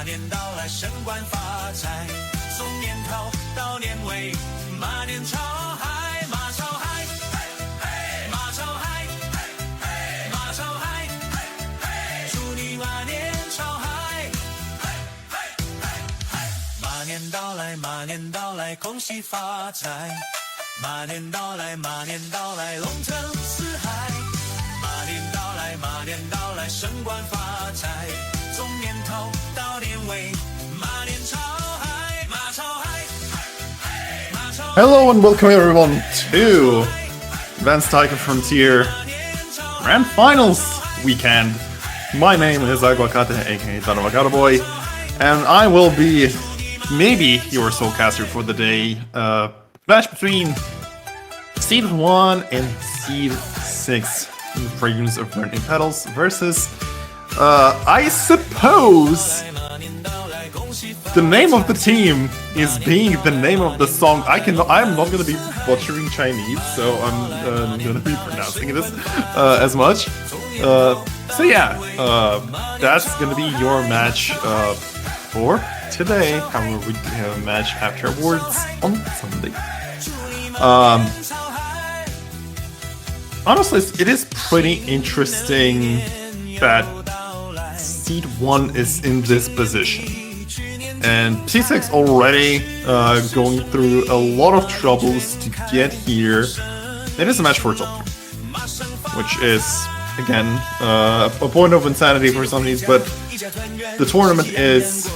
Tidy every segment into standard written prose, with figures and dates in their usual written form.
年到来，升官发财，从年头到年尾，马年超嗨，马超嗨，马超嗨，马超嗨，祝你马年超嗨，马年到来，马年到来，恭喜发财，马年到来，马年到来，龙腾四海，马年到来，马年到来，升官发财，从年头到年尾，马年超嗨，马超嗨，马超嗨。 Hello and welcome everyone to Advanced Tiger Frontier Grand Finals weekend. My name is Aguacate, aka Tanavacata Boy, and I will be maybe your soulcaster for the day. Match between Seed 1 and Seed 6 in the Fragrance of Burning Petals versus I suppose the name of the team is being the name of the song. I'm not gonna be butchering Chinese, so I'm gonna be pronouncing this as much. So yeah, that's gonna be your match for today. However, we have a match afterwards on Sunday. Honestly, it is pretty interesting that Seed 1 is in this position. And P6 already going through a lot of troubles to get here. It is a match for top 3, which is, again, a point of insanity for some of these, but the tournament is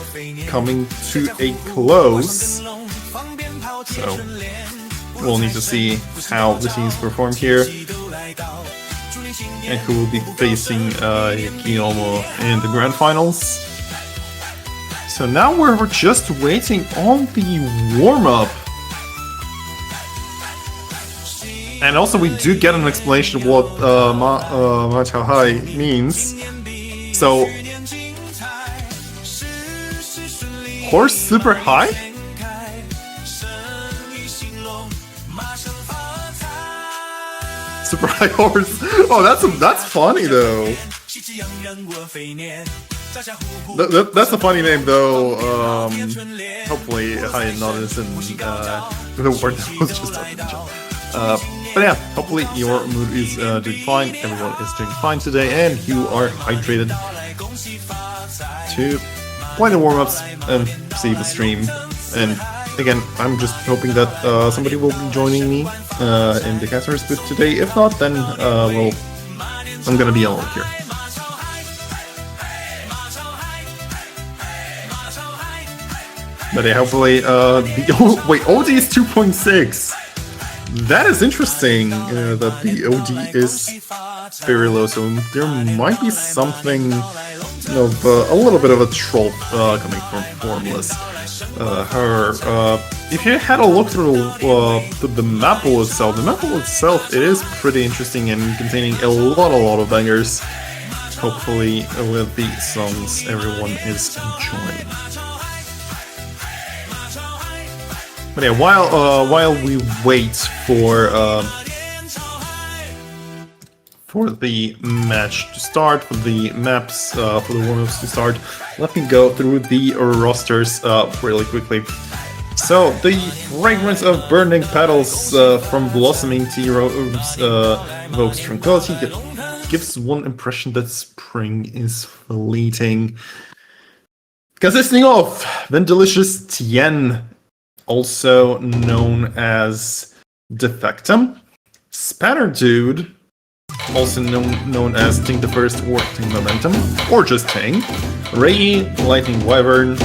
coming to a close. So we'll need to see how the teams perform here and who will be facing Guillermo in the grand finals. So now we're just waiting on the warm-up. And also we do get an explanation of what Ma超high means. So, horse super high? Super high horse. Oh, that's funny though. That's a funny name though. Hopefully high and not innocent. The word that was just but yeah, hopefully your mood is doing fine. Everyone is doing fine today, and you are hydrated to play the warm-ups and see the stream. And again, I'm just hoping that somebody will be joining me in the caster's booth today. If not, then well, I'm gonna be alone here. But yeah, hopefully wait, OD is 2.6. That is interesting that the OD is very low, so there might be something of a little bit of a troll coming from Formless. If you had a look through the map pool itself, it is pretty interesting and containing a lot of bangers. Hopefully with the songs everyone is enjoying. But yeah, while we wait for the match to start, for the maps, for the warm-ups to start, let me go through the rosters really quickly. So, the Fragrance of Burning Petals from Blossoming Tea Rose evokes tranquility, gives one impression that spring is fleeting. Consisting of Vendelicious Tien, also known as Defectum, Spanner Dude, also known as Ting the First or Ting Momentum, or just Ting, Ray, Lightning Wyvern,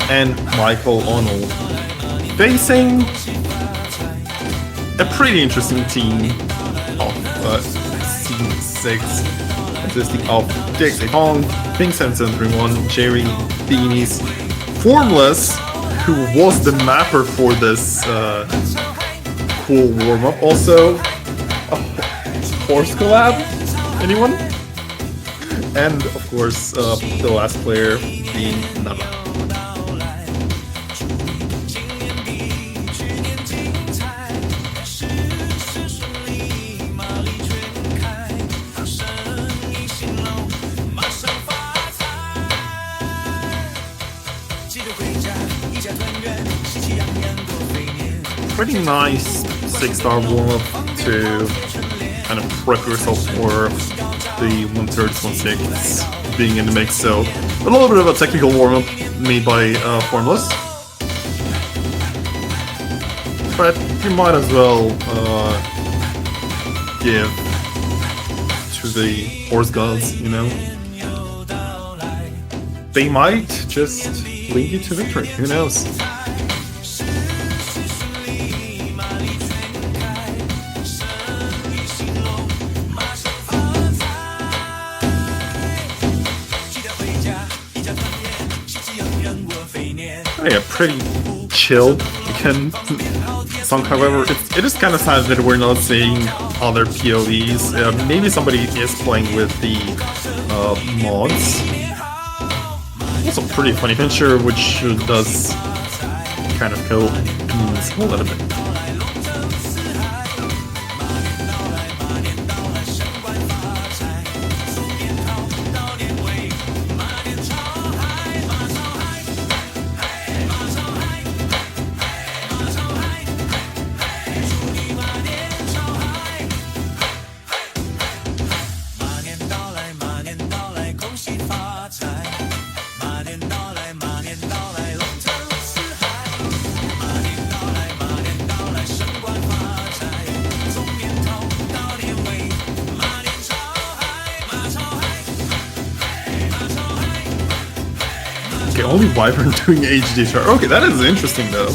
and Michael Arnold, facing a pretty interesting team of Seed 6, consisting of Dixie Hong, Pink 7731, Jerry, Beanies, Formless, who was the mapper for this cool warm-up. Also, a horse collab? Anyone? And of course, the last player being Nana. Pretty nice 6-star warm-up to kind of prep yourself for the 1/3, 1/6 being in the mix. So a little bit of a technical warm-up made by Formless. But you might as well give to the horse gods, you know? They might just lead you to victory, who knows? Yeah, pretty chill again song. However, it is kind of sad that we're not seeing other POVs. Maybe somebody is playing with the mods. Also pretty funny picture, which does kind of kill a little bit. Okay, only Wyvern doing HDHR. Okay, that is interesting though.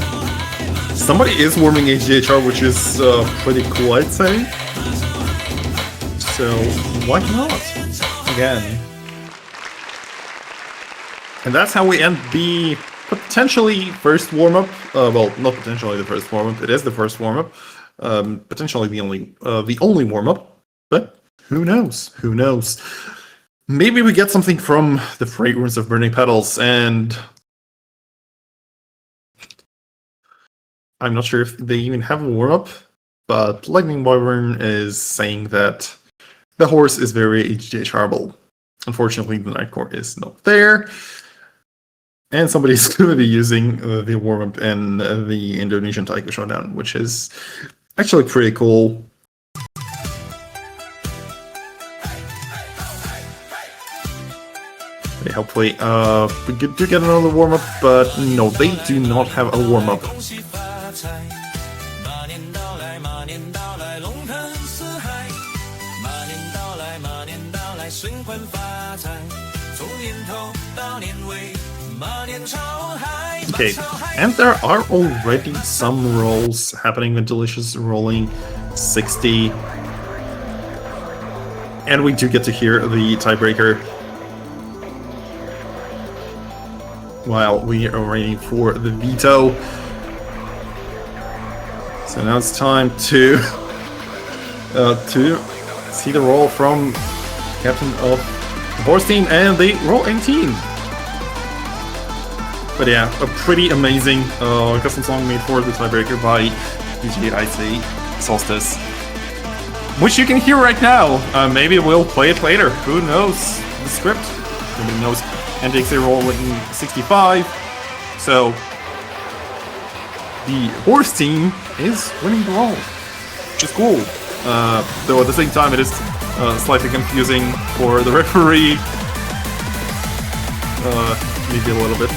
Somebody is warming HDHR, which is pretty cool, I'd say. So, why not? Again. And that's how we end the potentially first warm-up. Well, not potentially the first warm-up, it is the first warm-up. Potentially the only warm-up. But who knows? Who knows? Maybe we get something from the fragrance of burning petals, and I'm not sure if they even have a warm-up, but Lightning Wyvern is saying that the horse is very HDHRable. Unfortunately, the Nightcore is not there, and somebody's going to be using the warm-up in the Indonesian Taiko Showdown, which is actually pretty cool. Hopefully, we do get another warm-up, but no, they do not have a warm-up. Okay, and there are already some rolls happening with Delicious rolling 60. And we do get to hear the tiebreaker while we are waiting for the veto. So now it's time to see the roll from captain of the horse team, and they roll 18. But yeah, a pretty amazing custom song made for the tiebreaker by DJ IC Solstice, which you can hear right now. Maybe we'll play it later. Who knows? The script. Nobody knows. And takes a roll within 65. So the horse team is winning the roll, which is cool. Though at the same time it is slightly confusing for the referee. Maybe a little bit.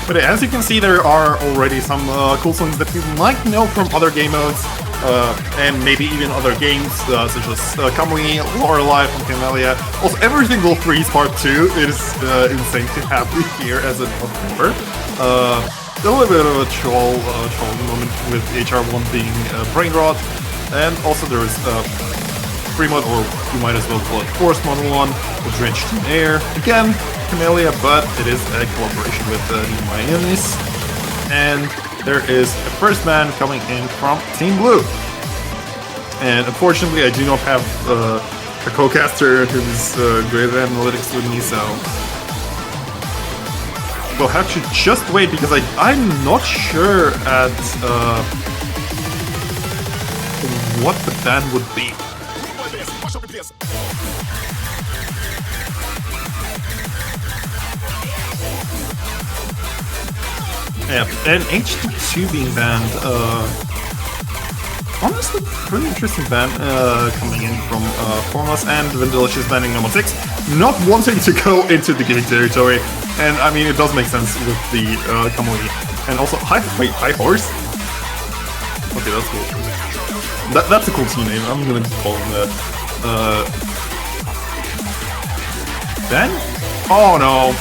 But as you can see, there are already some cool songs that you might know from other game modes, and maybe even other games, such as Kamui, Lorelei from Camellia. Also, Every Single Freeze Part 2 is insane to have here as a member. A little bit of a troll moment with HR1 being Brain Rot, and also there is free mod, or you might as well call it Force Mod 1, with Drenched in Air. Again, Camellia, but it is a collaboration with Miamis. And there is a first man coming in from Team Blue. And unfortunately, I do not have a co-caster who's great at analytics with me, so we'll have to just wait, because I'm not sure at what the ban would be. Yeah, and HD2 being banned, honestly, pretty interesting ban coming in from Formless, and Vendelicious banning number 6, not wanting to go into the gimmick territory, and I mean, it does make sense with the Kamui. And also, high horse? Okay, that's cool. That's a cool team name, I'm gonna call him that. Ben? Oh no!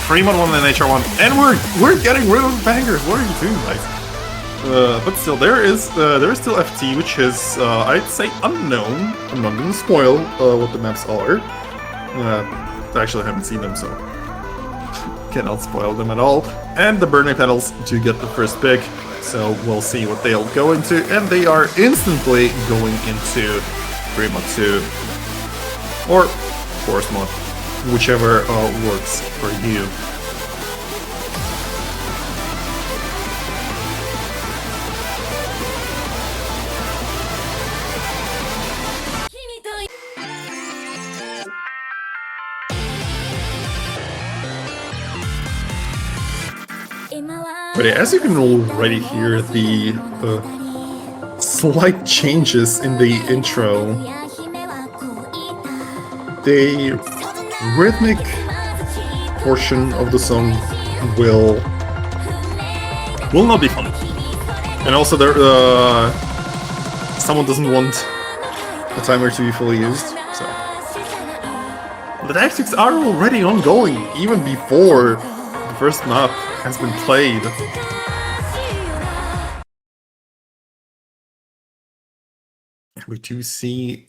3-1 and HR1, and we're getting rid of bangers. What are you doing, guys? But still, there is still FT, which is I'd say unknown. I'm not gonna spoil what the maps are. I actually haven't seen them, so cannot spoil them at all. And the burning petals to get the first pick, so we'll see what they'll go into, and they are instantly going into 3-2 or Forest mod, whichever works for you. But as you can already hear, the slight changes in the intro, the rhythmic portion of the song will not be fun. And also, there someone doesn't want the timer to be fully used, so. The tactics are already ongoing, even before the first map has been played. We do see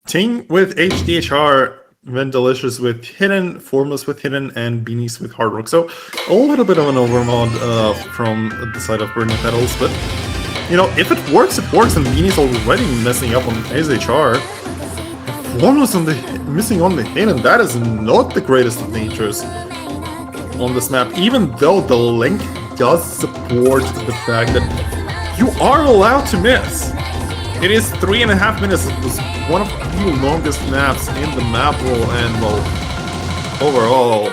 Ting with HDHR, Vendelicious with Hidden, Formless with Hidden, and Beanies with Hard Rock. So a little bit of an overmod from the side of Burning Petals, but you know, if it works, it works, and Beanie's already messing up on HDHR. Formless missing on the Hidden, that is not the greatest of natures on this map, even though the link does support the fact that you are allowed to miss. It is 3.5 minutes. It was one of the longest maps in the map roll, and well, overall,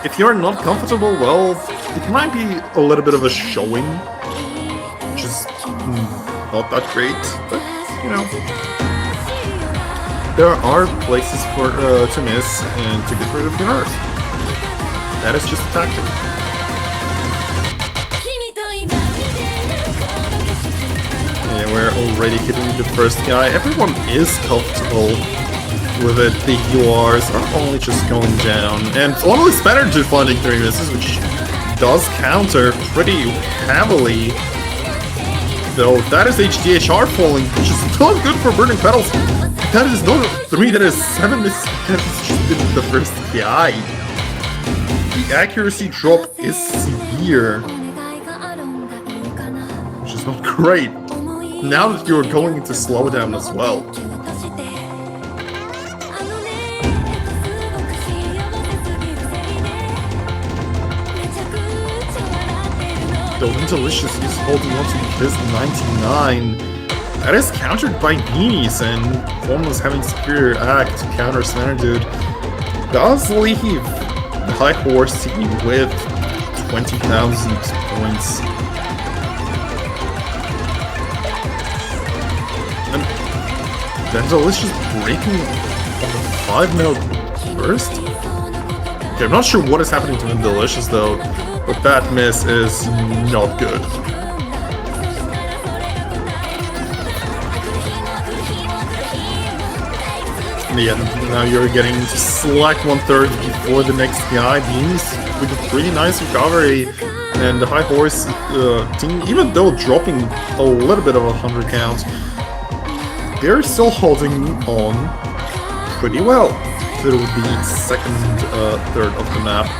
if you're not comfortable, well, it might be a little bit of a showing, which is not that great, but you know, there are places for to miss and to get rid of your nerves. That is just a tactic. Yeah, we're already hitting the first guy. Everyone is comfortable with it. The URs are only just going down. And only better to finding 3 misses, which does counter pretty heavily. Though that is HDHR falling, which is not good for Burning Petals. That is not 3, that is 7 misses. That is just the first guy. The accuracy drop is severe, which is not great. Now that you're going into slowdown as well. The Vendelicious is holding on to this 99. That is countered by Beanies, and Formless having superior act to counter Dude does leave the High Horse team with 20,000 points. And Vendelicious breaking on the 5-minute burst? Okay, I'm not sure what is happening to Vendelicious though, but that miss is not good. Yeah, now you're getting to slack 1/3 before the next guy. Beans with a pretty nice recovery, and the High Horse team, even though dropping a little bit of a 100 count, they're still holding on pretty well through the second third of the map.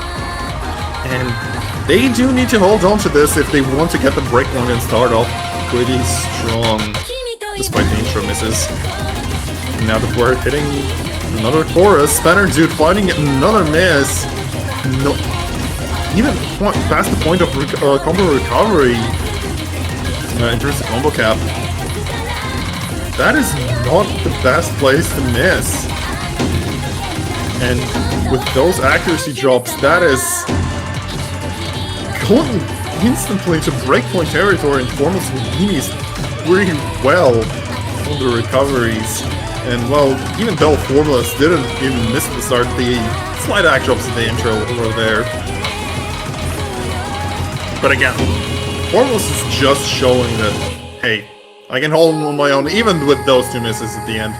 And they do need to hold on to this if they want to get the break one and start off pretty strong, despite the intro misses. Now that we're hitting another chorus, Dude finding another miss. No, even past the point of combo recovery. enters the combo cap. That is not the best place to miss. And with those accuracy drops, that is going instantly to breakpoint territory, and Formos Luminis pretty well on the recoveries. And well, even though Formulas didn't even miss the start, the slight act drops in the intro were there. But again, Formulas is just showing that, hey, I can hold on my own even with those 2 misses at the end.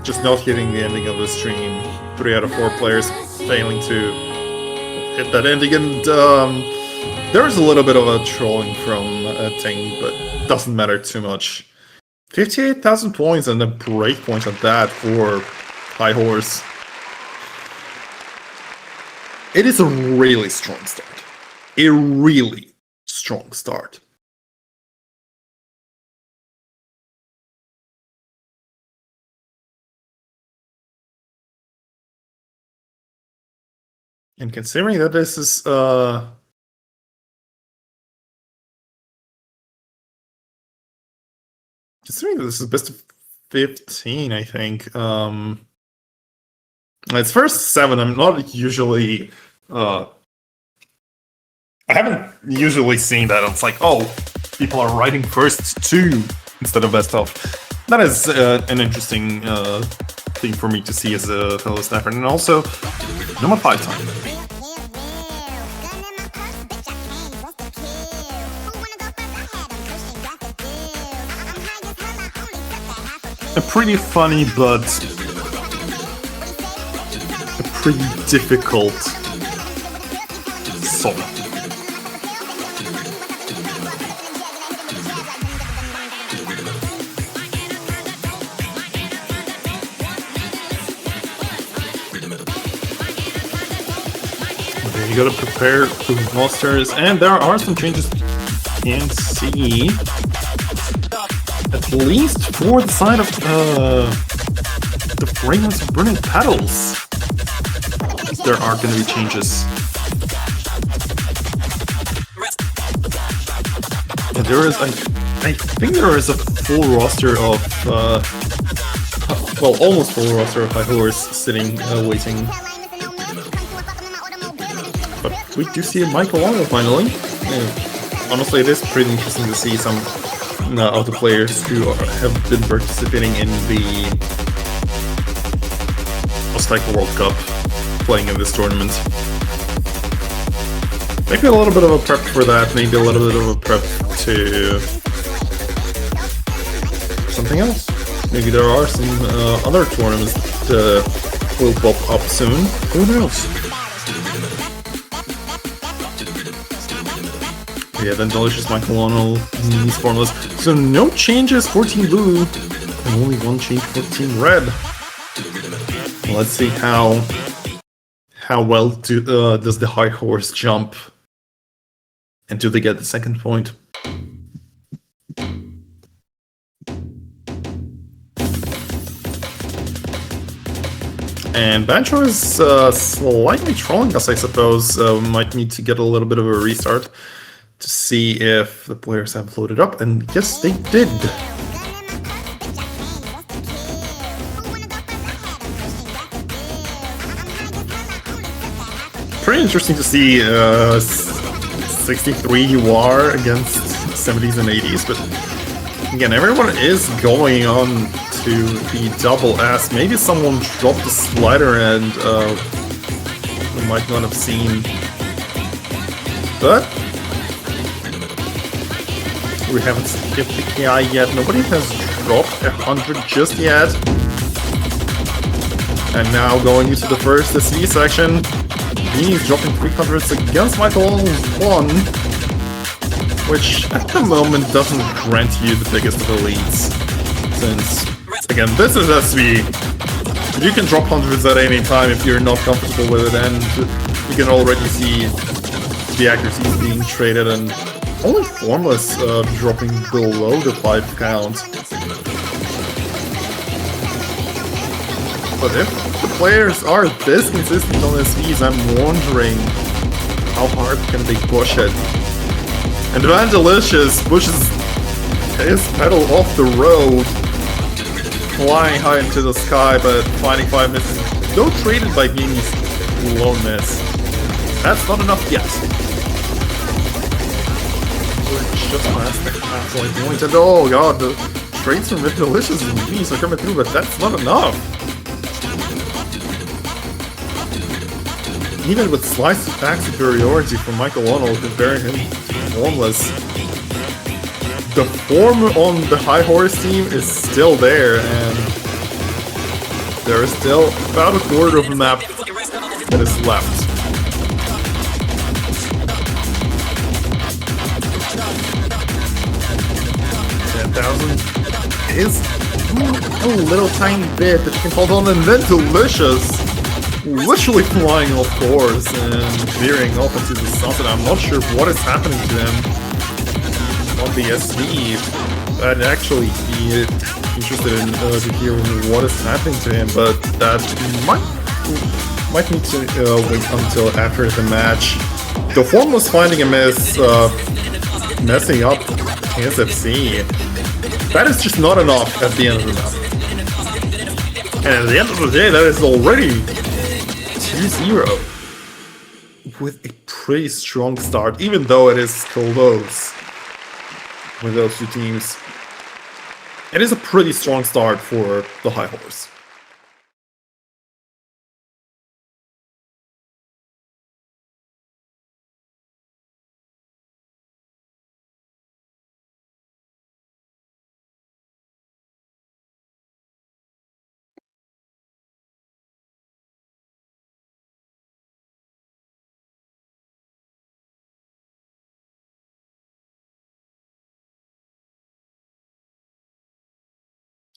Just not hitting the ending of the stream. 3 out of 4 players failing to hit that ending, and there is a little bit of a trolling from Ting, but doesn't matter too much. 58,000 points and a breakpoint at that for High Horse. It is a really strong start. A really strong start. And considering that this is best of 15, I think. It's first 7. I'm not usually I haven't usually seen that. It's like, oh, people are writing first 2 instead of best of. That is an interesting thing for me to see as a fellow snapper. And also, number 5 time. A pretty funny, but a pretty difficult song. Okay, you gotta prepare the monsters, and there are some changes you can see. At least for the side of the fragrance of burning petals, there are going to be changes. And there is, I think there is a full roster of, well, almost full roster of High Horse sitting, waiting. But we do see a Michael Longo finally. And honestly, it is pretty interesting to see some of the players who have been participating in the Cycle World Cup playing in this tournament. Maybe a little bit of a prep for that, maybe a little bit of a prep to something else. Maybe there are some other tournaments that will pop up soon. Who knows? Yeah, then Delicious Michael O'Connell, these formulas. So no changes for Team Blue, and only 1 change for Team Red. Let's see how well does the High Horse jump, and do they get the 2nd point? And Bancho is slightly trolling us, I suppose. Might need to get a little bit of a restart to see if the players have loaded up, and yes, they did. Pretty interesting to see 63 UR against 70s and 80s, but again, everyone is going on to the double S. Maybe someone dropped the slider and we might not have seen, but we haven't skipped the KI yet. Nobody has dropped 100 just yet. And now going into the first SV section, he's dropping 300s against Michael 1, which at the moment doesn't grant you the biggest of the leads. Since, again, this is SV. You can drop hundreds at any time if you're not comfortable with it, and you can already see the accuracies being traded, and only Formless dropping below the 5 count. But if the players are this consistent on SVs, I'm wondering how hard can they push it. And Vandelicious pushes his petal off the road, flying high into the sky, but finding 5 misses. Though traded by Gini's lone miss. That's not enough yet. We're just past the halfway point, and oh god, the trades from Delicious and Gini's are coming through, but that's not enough. Even with slice attack superiority from Michael Arnold comparing him to Formless, the form on the High Horse team is still there, and there is still about a quarter of the map that is left. 10,000 is a little tiny bit that you can hold on, and then Delicious literally flying off course and veering off into the sunset. I'm not sure what is happening to him on the SD. I'd actually be interested in to hear what is happening to him, but that might need to wait until after the match. The form was finding him as messing up his FC. That is just not enough at the end of the map. And at the end of the day, that is already 2-0 with a pretty strong start, even though it is close with those two teams. It is a pretty strong start for the High Horse.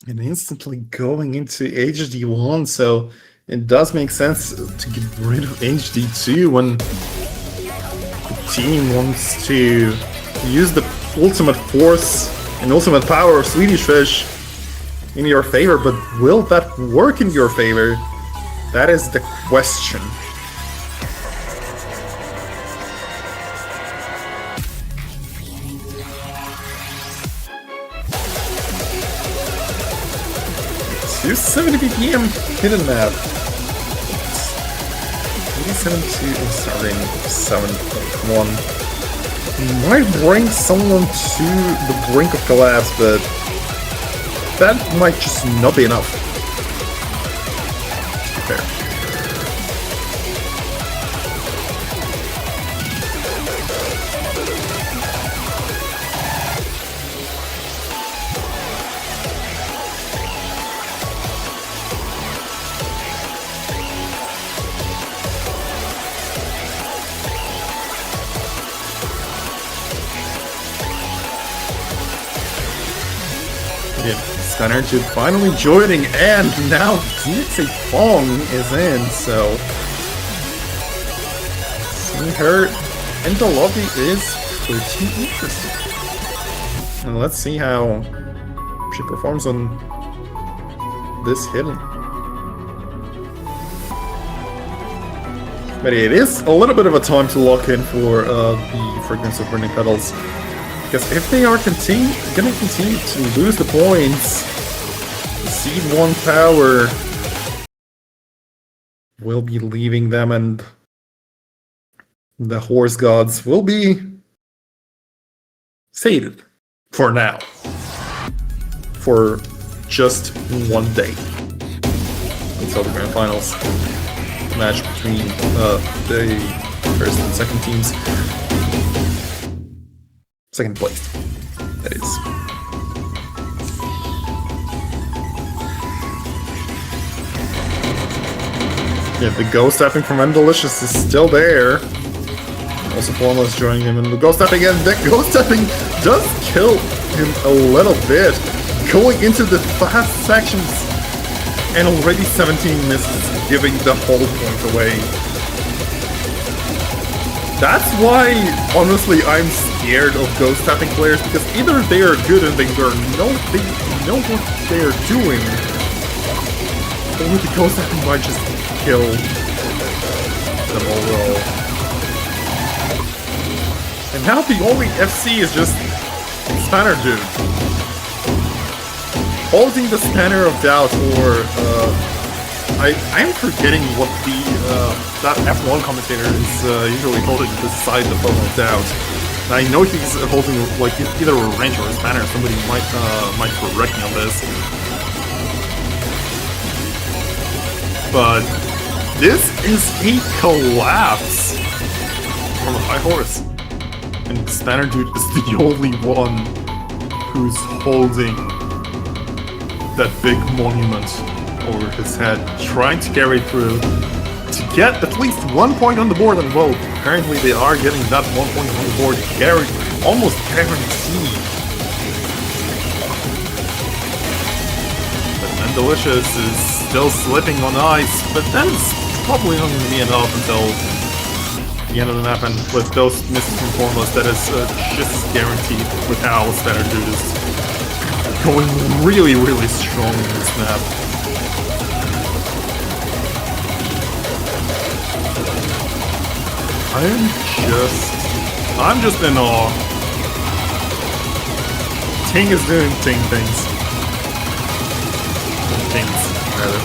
And instantly going into HD1, so it does make sense to get rid of HD2 when the team wants to use the ultimate force and ultimate power of Swedish Fish in your favor, but will that work in your favor? That is the question. Here's 70 BPM hidden map. 87 to starting 7.1. Might bring someone to the brink of collapse, but that might just not be enough. Fair. Energy finally joining, and now DXA Fong is in, so seeing her in the lobby is pretty interesting. And let's see how she performs on this hidden. But it is a little bit of a time to lock in for the Fragrance of Burning Petals. Because if they are gonna continue to lose the points, the Seed 1 power will be leaving them, and the Horse Gods will be sated for now. For just one day. Until the Grand Finals match between the first and second teams. Second place, that is. Yeah, the ghost tapping from Delicious is still there. Also Formless joining him, and the ghost tapping again. That ghost tapping does kill him a little bit. Going into the fast sections, and already 17 misses, giving the whole point away. That's why, honestly, I'm scared of ghost tapping players, because either they are good and they know what they are doing, or with the ghost tapping might just kill them overall. And now the only FC is just Spanner Dude. holding the spanner of doubt, or I'm forgetting what the that F1 commentator is usually holding beside the phone of doubt. I know he's holding like either a wrench or a spanner. Somebody might correct me on this, but this is a collapse from a high horse, and the spanner dude is the only one who's holding that big monument over his head, trying to carry through to get at least 1 point on the board. And well, apparently they are getting that 1 point on the board, almost guaranteed. But then Delicious is still slipping on ice, but then it's probably not going to be enough until the end of the map, and with those misses from Formless, that is just guaranteed with how Spanner Dude is going really, really strong in this map. I'm just in awe. Ting is doing Ting things. Things, rather.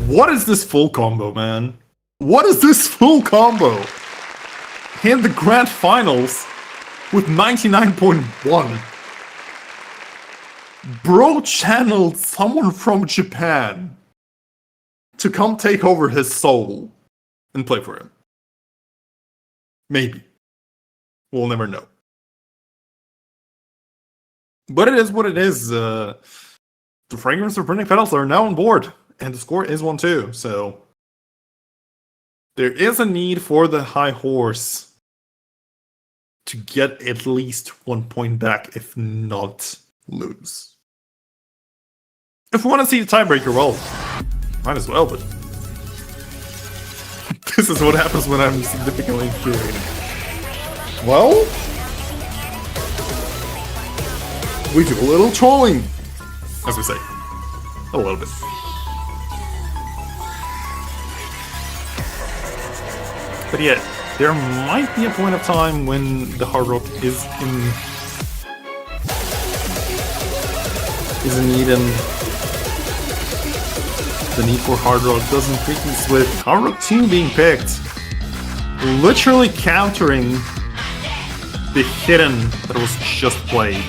What is this full combo, man? What is this full combo? In the grand finals with 99.1. Bro channeled someone from Japan to come take over his soul and play for him. Maybe. We'll never know. But it is what it is. The Fragrance of Burning Petals are now on board, and the score is 1-2, so there is a need for the high horse to get at least 1 point back, if not lose. If we want to see the tiebreaker, well, might as well, but this is what happens when I'm significantly infuriated. Well, we do a little trolling, as we say. A little bit. But yeah, there might be a point of time when the Hard Rock is in need, and the need for Hard Rock does increase with Hard Rock 2 being picked, literally countering the hidden that was just played.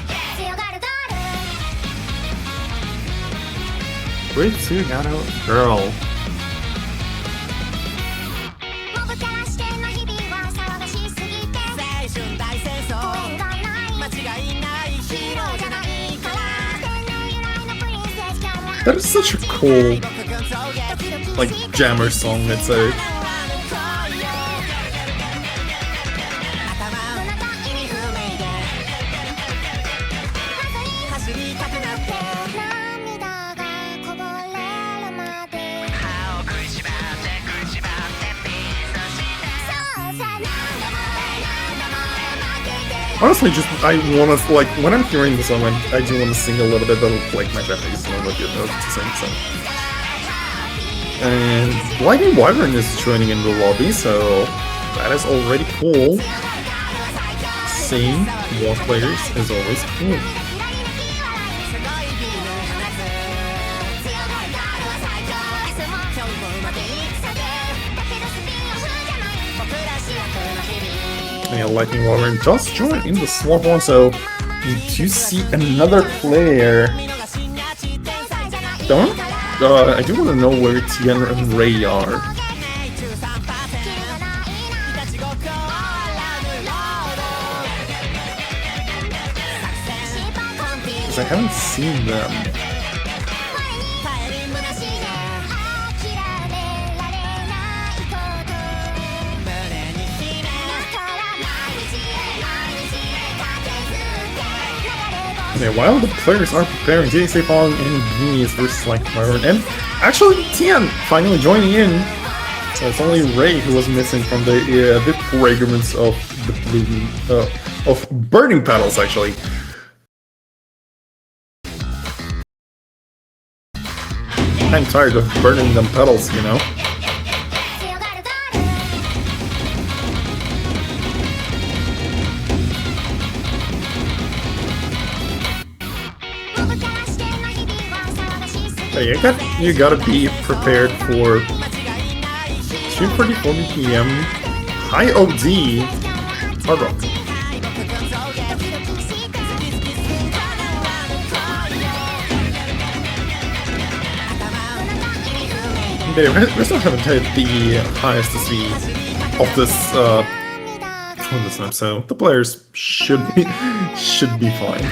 Great Sugano girl. That is such a cool, like, jammer song, let's say. Honestly, I wanna, like, when I'm hearing the song, I do wanna sing a little bit, but, like, my Japanese is not a good note to sing, so. And Lightning Wyvern is joining in the lobby, so that is already cool. Seeing more players is always cool. Yeah, Lightning Wyvern just joined in the swap one, so we do see another player. I do want to know where Tian and Ray are. Because I haven't seen them. Okay, while the players are preparing, JSA Falling and Genius versus Lightning Wyvern, and actually Tian finally joining in. So it's only Ray who was missing from the fragrance of the blue of burning petals. Actually, I'm tired of burning them petals, you know. You gotta be prepared for 2:44 BPM, high OD, hard rock. We still haven't hit the highest speed of this on this map, so the players should be fine.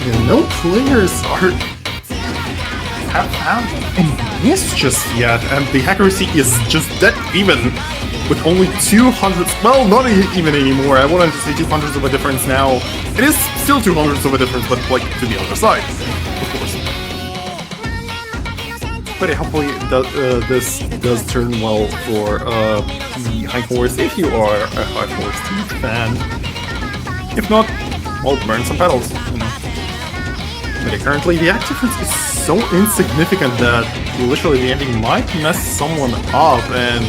And no players have found and missed just yet, and the accuracy is just dead even with only 200. Well, not even anymore. I wanted to say 200s of a difference now. It is still 200s of a difference, but like to the other side, of course. But hopefully this does turn well for the high horse if you are a high horse team fan. If not, well, burn some petals. You know. But currently the act difference is so insignificant that literally the ending might mess someone up, and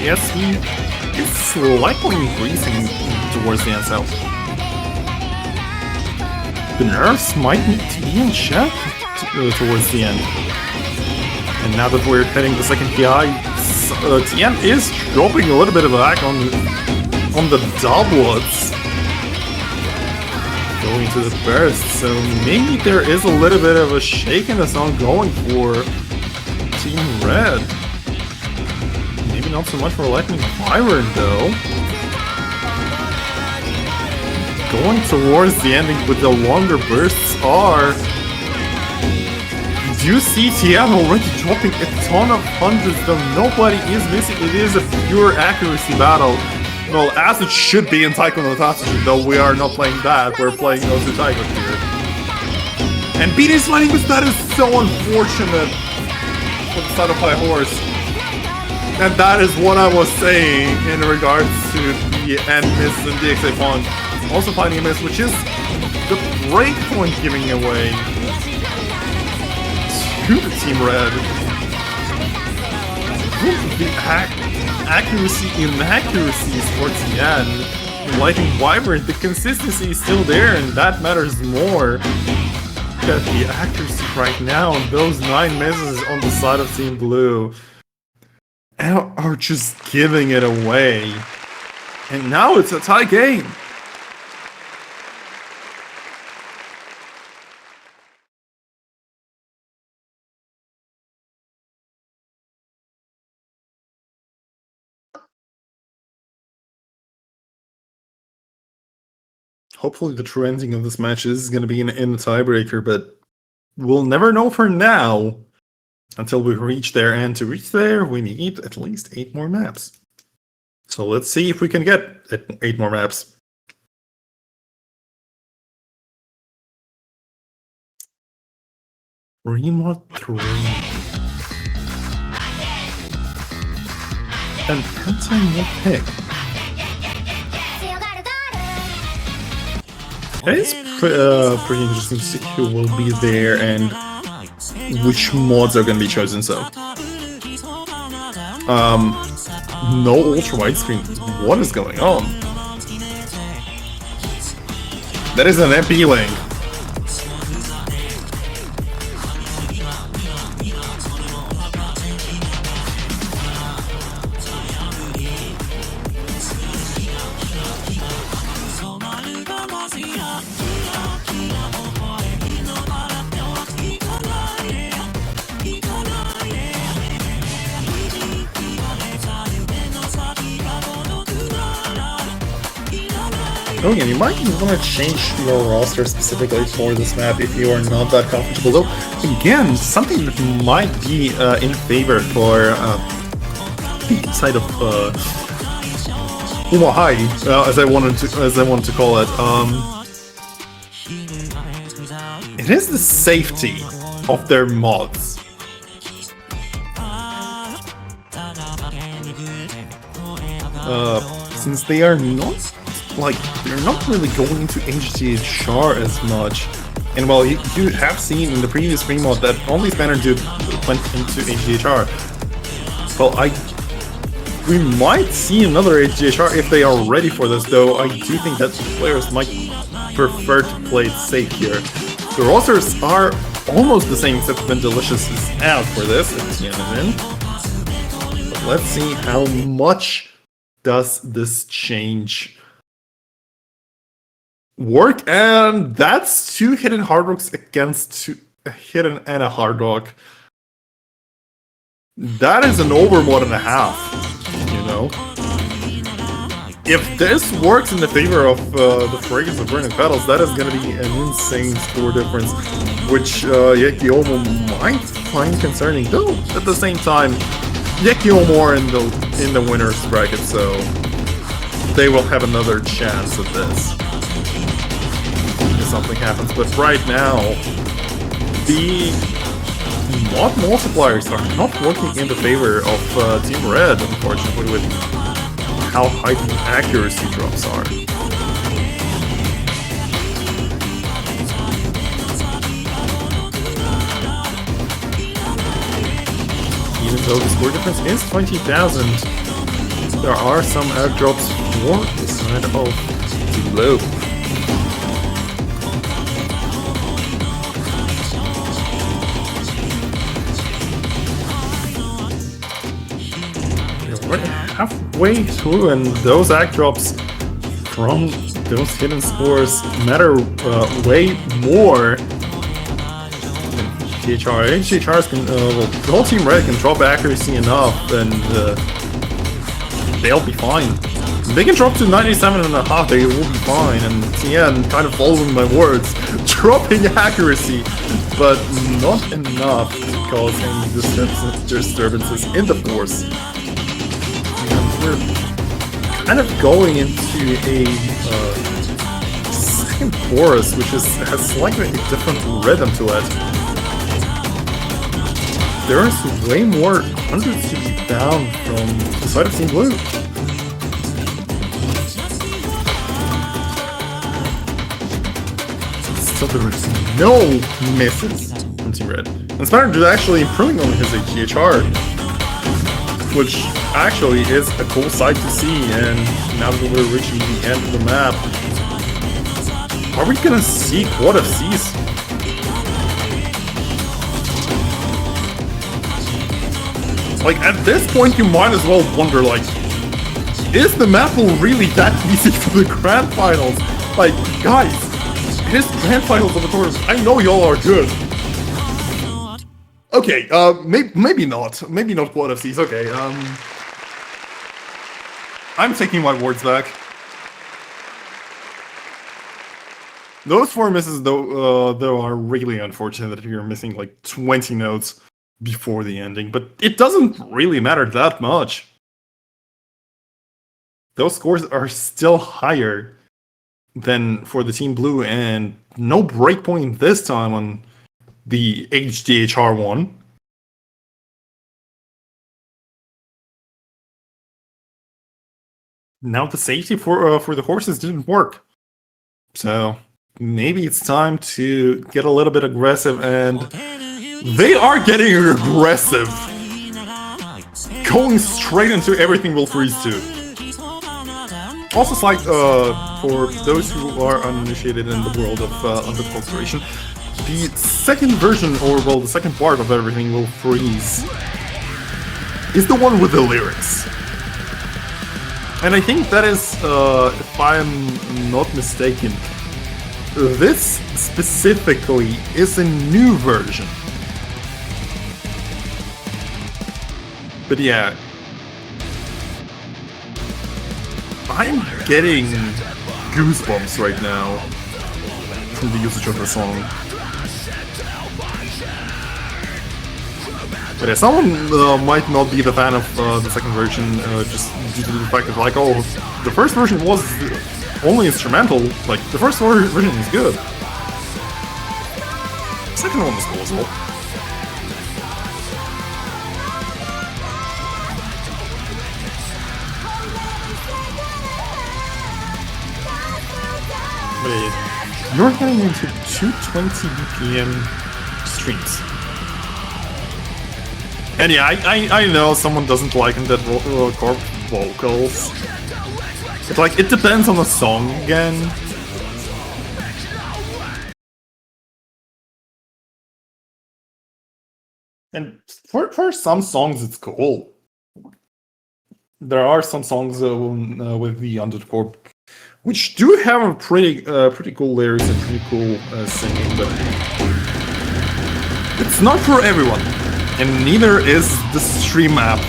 yes, he is slightly increasing towards the end, so the nerves might need to be in check towards the end. And now that we're hitting the second PI, Tien is dropping a little bit of back on the doublets. Going to the burst, so maybe there is a little bit of a shakiness ongoing for Team Red. Maybe not so much for Lightning Wyvern though. Going towards the ending with the longer bursts are... You see Tien already dropping a ton of hundreds, though nobody is missing. It is a pure accuracy battle. Well, as it should be in Taiko no Tatsuji, though we are not playing that, we're playing Osu Taiko here. And Beat is fighting with that is so unfortunate for the side of High Horse. And that is what I was saying in regards to the end miss and DXA Pond. Also finding a miss, which is the breakpoint giving away to the Team Red. The accuracy inaccuracies towards the end. Lightning Wyvern, the consistency is still there, and that matters more. Look at the accuracy right now, and those 9 misses on the side of Team Blue are just giving it away. And now it's a tie game. Hopefully the true ending of this match is going to be in the tiebreaker, but we'll never know for now until we reach there, and to reach there we need at least 8 more maps. So let's see if we can get 8 more maps. Remote 3. And Pentime will pick. It's pretty interesting to see who will be there and which mods are going to be chosen. So, no ultra widescreen. What is going on? That is an MP link. Oh yeah, you might want to change your roster specifically for this map if you are not that comfortable. Though, again, something that might be in favor for the side of high, as I wanted to call it. It is the safety of their mods. Since they are not. Like, they're not really going into HDHR as much. And well, you have seen in the previous free mod that only Spanner Dude went into HDHR. Well, we might see another HDHR if they are ready for this, though I do think that players might prefer to play it safe here. The rosters are almost the same, except when Delicious is out for this, it's in. But let's see how much does this change work, and that's 2 hidden hard rocks against a hidden and a hard rock. That is an over more than a half, you know. If this works in the favor of the Fragrance of Burning Petals, that is going to be an insane score difference, which Yakiomo might find concerning. Though at the same time, Yakiomo are in the winners bracket, so they will have another chance at this if something happens. But right now, the mod multipliers are not working in the favor of Team Red, unfortunately, with how high the accuracy drops are. Even though the score difference is 20,000, there are some outdrops for the side of Team Blue. Halfway through, and those act drops from those hidden scores matter way more than HDHR. HDHRs can, well, the whole Team Red can drop accuracy enough, and they'll be fine. They can drop to 97.5, they will be fine, and yeah, and kind of following my words, dropping accuracy, but not enough to cause any disturbances in the force. We're kind of going into a second chorus, which has slightly different rhythm to it. There's way more hundreds to be found from the side of Team Blue. So there was no misses from Team Red. And Spanner is actually improving on his HDHR, which actually is a cool sight to see. And now that we're reaching the end of the map, are we gonna see Quad FCs? Like, at this point you might as well wonder, like, is the map really that easy for the Grand Finals? Like, guys, it is Grand Finals of the tournament. I know y'all are good. Okay, maybe not. Maybe not Quad FCs, okay, I'm taking my words back. Those 4 misses, though are really unfortunate that you're missing like 20 notes before the ending, but it doesn't really matter that much. Those scores are still higher than for the Team Blue, and no breakpoint this time on the HDHR one. Now the safety for the horses didn't work, so maybe it's time to get a little bit aggressive, and they are getting aggressive, going straight into everything will freeze too. Also, slight for those who are uninitiated in the world of Underculturation, the second version, or well, the second part of Everything Will Freeze is the one with the lyrics. And I think that is, if I'm not mistaken, this specifically is a new version. But yeah, I'm getting goosebumps right now from the usage of the song. But yeah, someone might not be the fan of the second version just due to the fact that, like, oh, the first version was only instrumental. Like, the first version is good. The second one was cool as well. you're getting into 220 BPM streams. And yeah, I know someone doesn't like that corp vocals. But like, it depends on the song again. And for some songs, it's cool. There are some songs with the Undercorp which do have a pretty cool lyrics and pretty cool singing, but it's not for everyone, and neither is the stream app.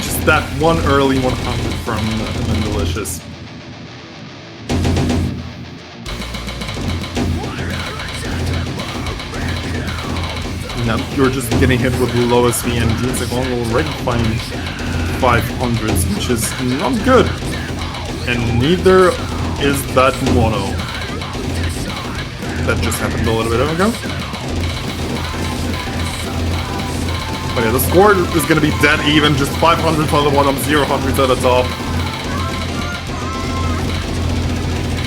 Just that one early 100 from Delicious. Now you're just getting hit with the lowest VND. It's like already finding 500s, which is not good. And neither is that mono. That just happened a little bit ago. But yeah, the score is gonna be dead even, just 500 on the bottom, 0-100s at the top.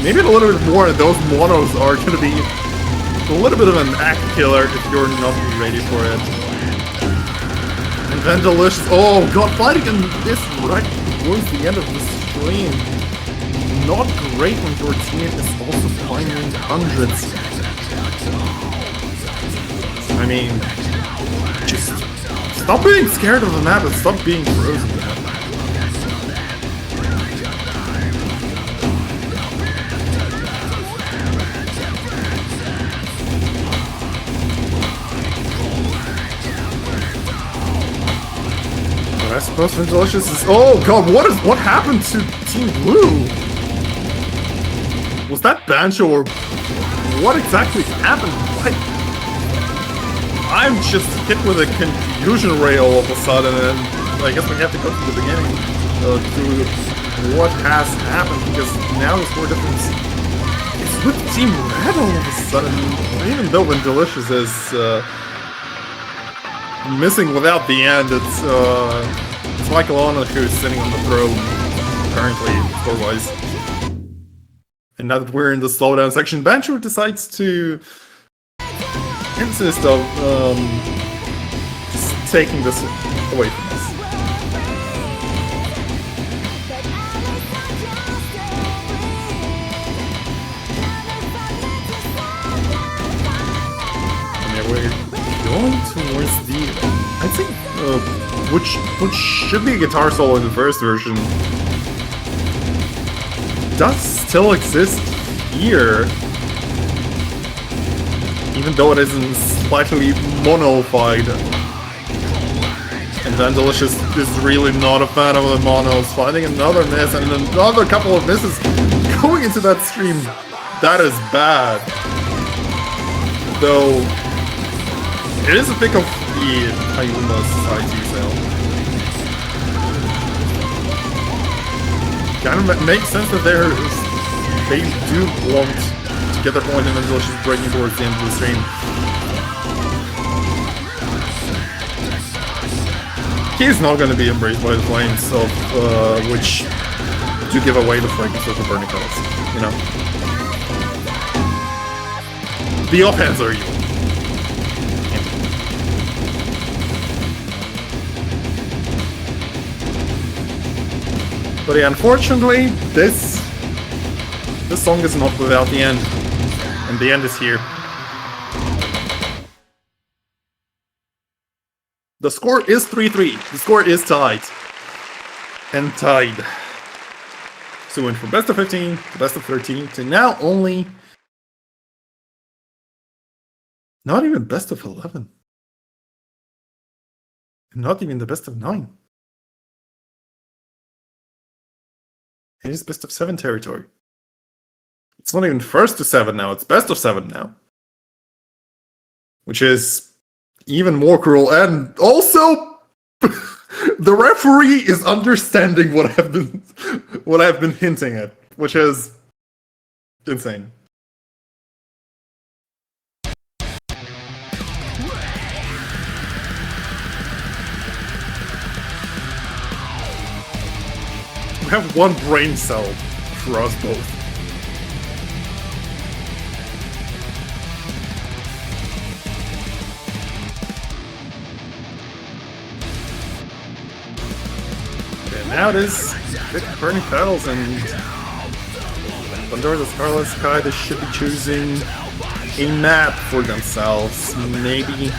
Maybe a little bit more, those monos are gonna be a little bit of an act killer if you're not ready for it. And then Delicious. Oh god, fighting in this right towards the end of the stream. Not great when your team is also finding hundreds. I mean, just stop being scared of the map and stop being frozen. I suppose when Delicious is— oh god, what happened to Team Blue? Was that Bancho or what exactly happened? I'm just hit with a confusion ray all of a sudden, and I guess we have to go to the beginning to what has happened, because now the score difference is with Team Red all of a sudden, even though when Delicious is missing without the end, it's Michael Honor who's sitting on the throne currently, score-wise. And now that we're in the slowdown section, Bancho decides to insist of just taking this away from us. And yeah, we're going towards the— I think which should be a guitar solo in the first version does still exist here, even though it isn't slightly mono-fied. And then Delicious is really not a fan of the monos, finding another miss and another couple of misses going into that stream. That is bad. Though it is a pick of the Ayuma Society sound. Kind of makes sense that they do want to get their point, and then Delicious breaking towards the end of the stream. He's not going to be embraced by the flames of which do give away the fragrance of the burning petals, you know. The offhands are evil. But yeah, unfortunately, this song is not without the end, and the end is here. The score is 3-3. The score is tied. And tied. So we went from best of 15 to best of 13 to now only— not even best of 11. Not even the best of 9. It is best of 7 territory. It's not even first to 7 now, it's best of 7 now. Which is even more cruel, and also the referee is understanding what I've been hinting at, which is insane. have one brain cell for us both. And now it is burning petals, and under the Scarlet Sky, they should be choosing a map for themselves. Maybe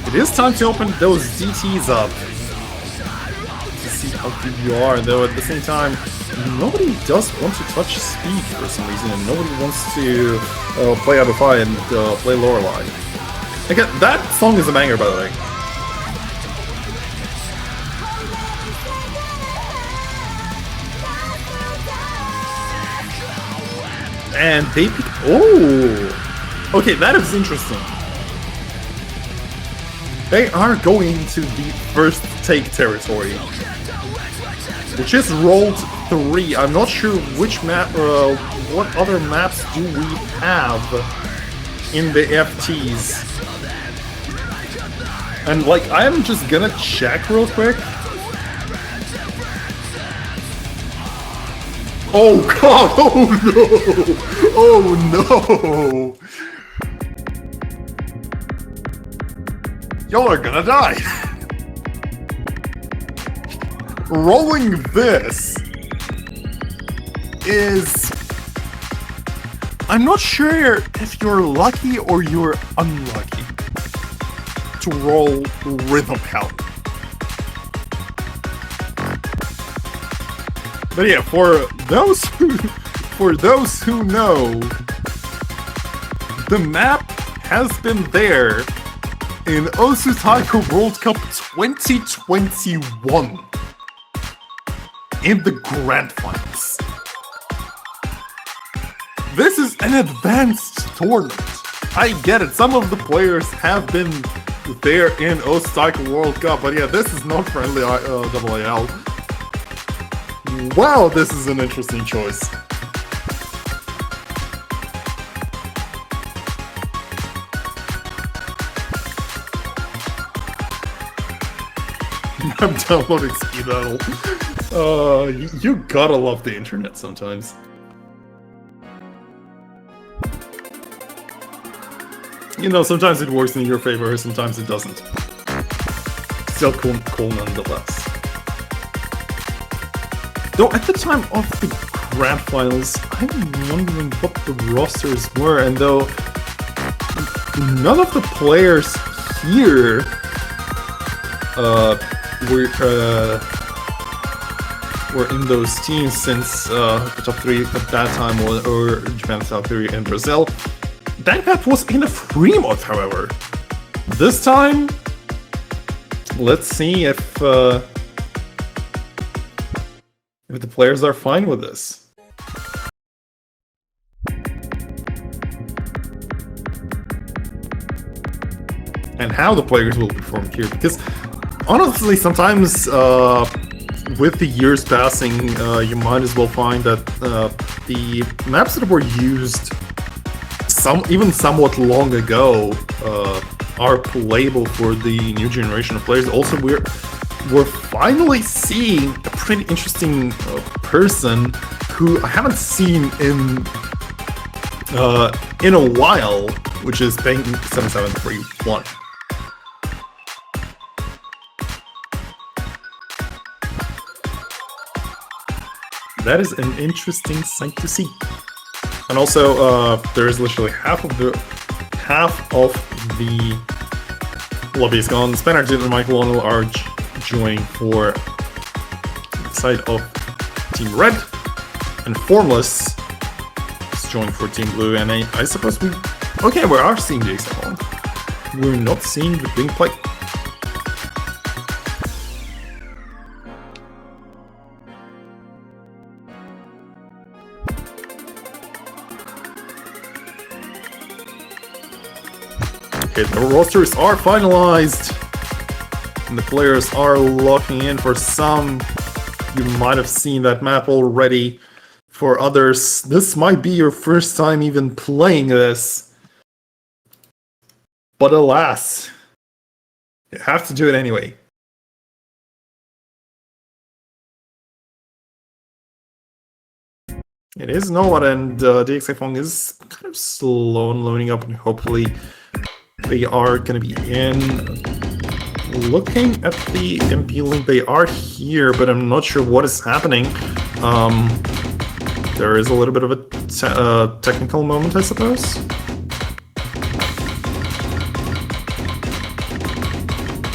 it is time to open those DTs up to see how good you are, though at the same time, nobody does want to touch speed for some reason, and nobody wants to play Abify and play Lorelei. Again, that song is a banger, by the way. And they pick. Oh! Okay, that is interesting. They are going to the first take territory, which is rolled 3. I'm not sure which map, what other maps do we have in the FTs. And like, I'm just gonna check real quick. Oh god! Oh no! Oh no! Y'all are gonna die! Rolling this is... I'm not sure if you're lucky or you're unlucky to roll Rhythm Hell. But yeah, for those who know, the map has been there in Osu Taiko World Cup 2021 in the Grand Finals. This is an advanced tournament. I get it, some of the players have been there in Osu Taiko World Cup, but yeah, this is not friendly AAL. Wow, this is an interesting choice. I'm downloading speed battle. You gotta love the internet sometimes. You know, sometimes it works in your favor, sometimes it doesn't. Still cool nonetheless. Though at the time of the Grand Finals, I'm wondering what the rosters were, and though none of the players here were in those teams, since the top 3 at that time were Japan, South Korea, and Brazil. Bankpat was in a free mode, however. This time, let's see if the players are fine with this. And how the players will perform here, because honestly, sometimes with the years passing, you might as well find that the maps that were used even somewhat long ago are playable for the new generation of players. Also, we're finally seeing a pretty interesting person who I haven't seen in a while, which is Bang 7731. That is an interesting sight to see. And also, there is literally half of the lobby is gone. Spanarjit and Michael O'Neill are joining for the side of Team Red, and Formless is joining for Team Blue. And I suppose we are seeing the example. We're not seeing the Blink play. Okay, the rosters are finalized, and the players are locking in. For some, you might have seen that map already. For others, this might be your first time even playing this. But alas, you have to do it anyway. It is not, and DXI Fong is kind of slow in loading up, and hopefully they are going to be in. Looking at the MP link, they are here, but I'm not sure what is happening. There is a little bit of a technical moment, I suppose.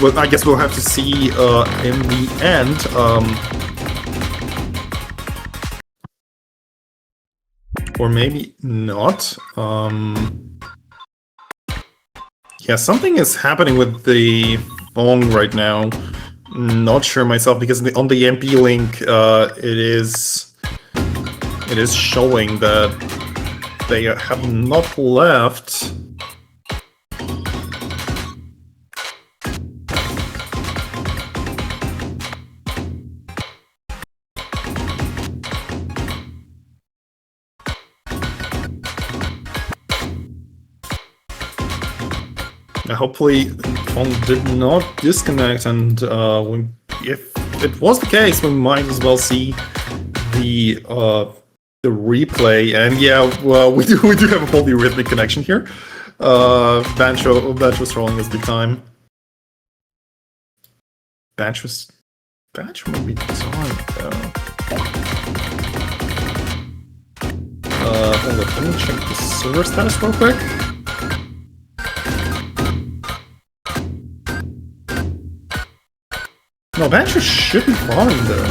Well, I guess we'll have to see in the end. Or maybe not. Yeah, something is happening with the phone right now. Not sure myself, because on the MP link, it is showing that they have not left. Hopefully, phone did not disconnect, and if it was the case, we might as well see the replay. And yeah, well, we do have a polyrhythmic connection here. Bancho's trolling us big time. Bancho might be done though. Hold on, let me check the server status real quick. No, Bancho should be fine though.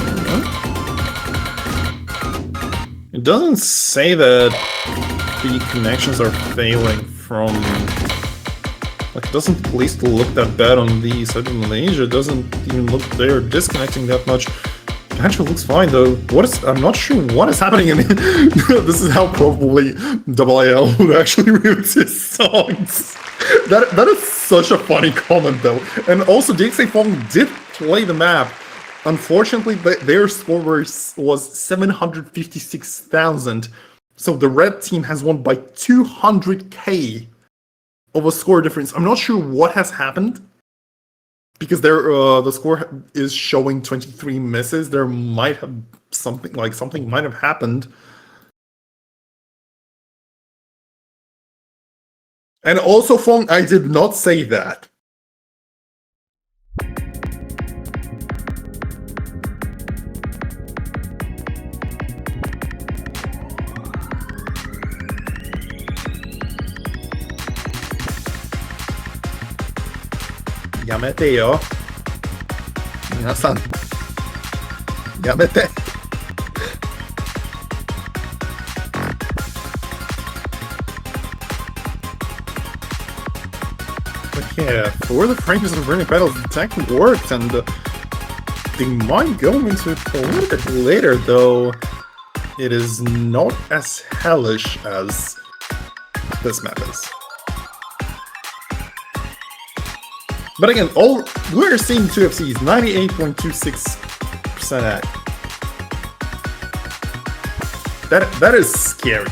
It doesn't say that the connections are failing from... Like, it doesn't at least look that bad on the side of Malaysia. It doesn't even look they're disconnecting that much. Bancho looks fine though. I'm not sure what is happening in this is how probably IIL would actually remix his songs. That is such a funny comment though. And also DXA Fong did play the map. Unfortunately, their score was 756,000. So the red team has won by 200k of a score difference. I'm not sure what has happened, because the score is showing 23 misses. There might have something might have happened. And also, Fong, I did not say that. Yamete yo. Minasan. Yamete. But yeah, for the frankness of burning petals, the tech worked, and they might go into it a little bit later, though it is not as hellish as this map is. But again, we're seeing 2FCs, 98.26% at. That is scary.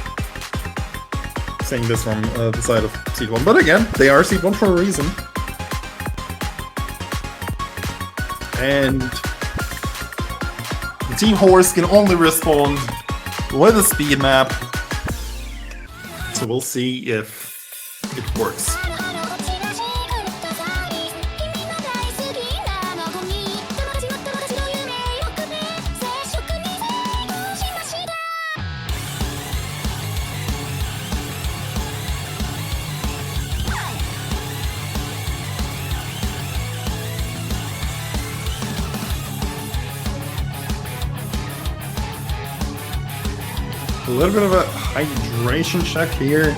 Saying this from the side of Seed 1. But again, they are Seed 1 for a reason. And the Team Horse can only respond with a speed map. So we'll see if it works. A little bit of a hydration check here,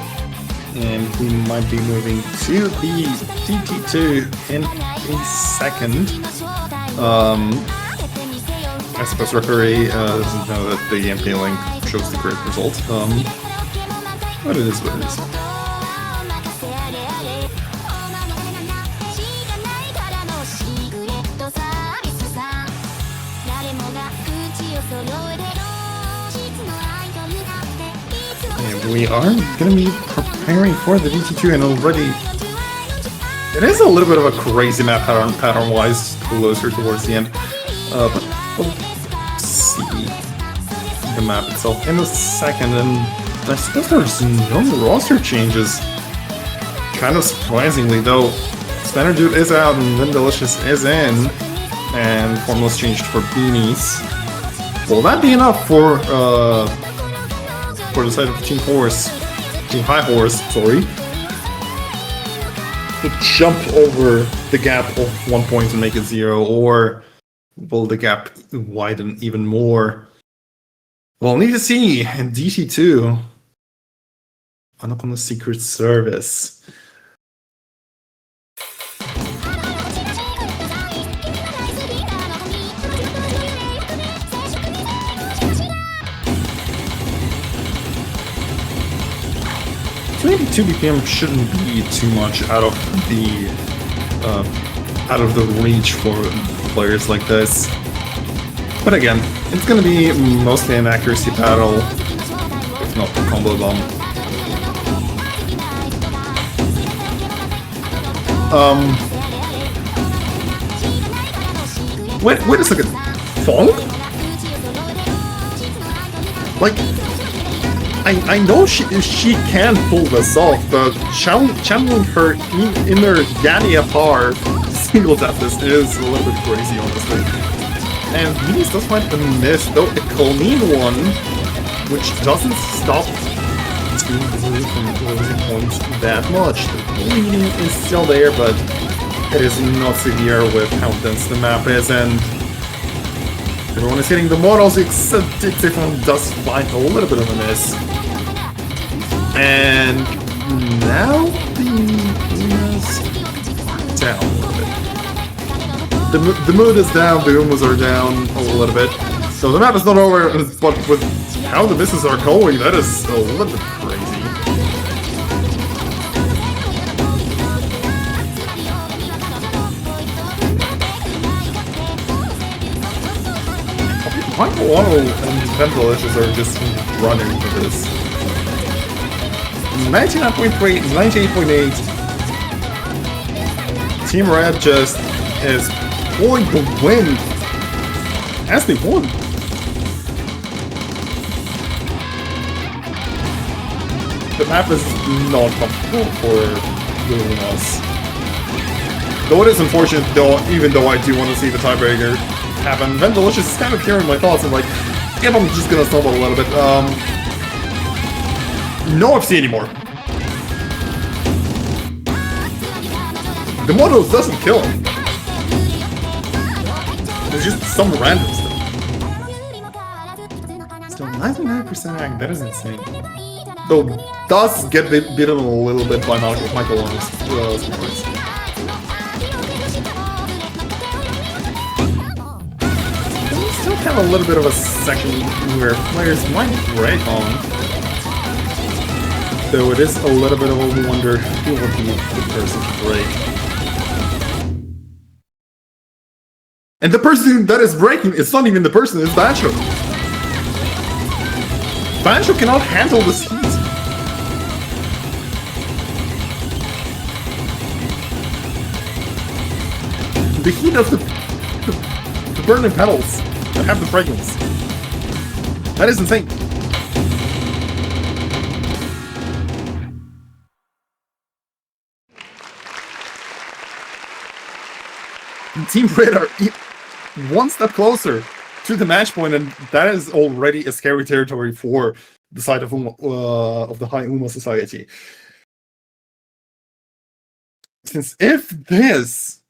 and we might be moving to the DT2 in a second. I suppose referee doesn't know that the MP link shows the correct result. But it is what it is. We are going to be preparing for the DT2, and already it is a little bit of a crazy map pattern-wise, closer towards the end. But we'll see. the map itself in a second, and I suppose there's no roster changes. Kind of surprisingly, though, Spanner Dude is out and Then Delicious is in, and formulas changed for beanies. Will that be enough for the side of Team High Horse, sorry, to jump over the gap of 1 point and make it 0, or will the gap widen even more? We'll need to see in DT2. Run up on the Secret Service. Maybe 2 BPM shouldn't be too much out of the reach for players like this. But again, it's gonna be mostly an accuracy battle, if not the combo bomb. Wait a second. Fong? Like, I know she can pull this off, but channeling her inner Yanni Apar single tap this is a little bit crazy, honestly. And Venus does find a miss, though a clean one, which doesn't stop Team Blue from losing points that much. The bleeding is still there, but it is not severe with how dense the map is, and everyone is hitting the models except Dixifon does find a little bit of a miss. And now the Umas down a little bit. The mood is down, the Umas are down a little bit. So the map is not over, but with how the misses are going, that is a little bit crazy. Michael Waddle and Pendelicious are just running for this. 99.3, 98.8. Team Red just is pulling the win as they won. The map is not comfortable for the Lunas. Though it is unfortunate, even though I do want to see the tiebreaker happen. Then Delicious is kind of hearing my thoughts and like, if I'm just gonna stumble a little bit. No FC anymore. The model doesn't kill him. It's just some random stuff. Still 99% rank, that is insane. Though does get beaten a little bit by Michael Warner's points. We still have a little bit of a section where players might break on. Though it is a little bit of a wonder who would be the person to break. And the person that is breaking, it's not even the person, it's Bancho. Bancho cannot handle this heat. The heat of the burning petals that have the fragrance. That is insane. Team Red are one step closer to the match point, and that is already a scary territory for the side of the High Uma Society. Since if this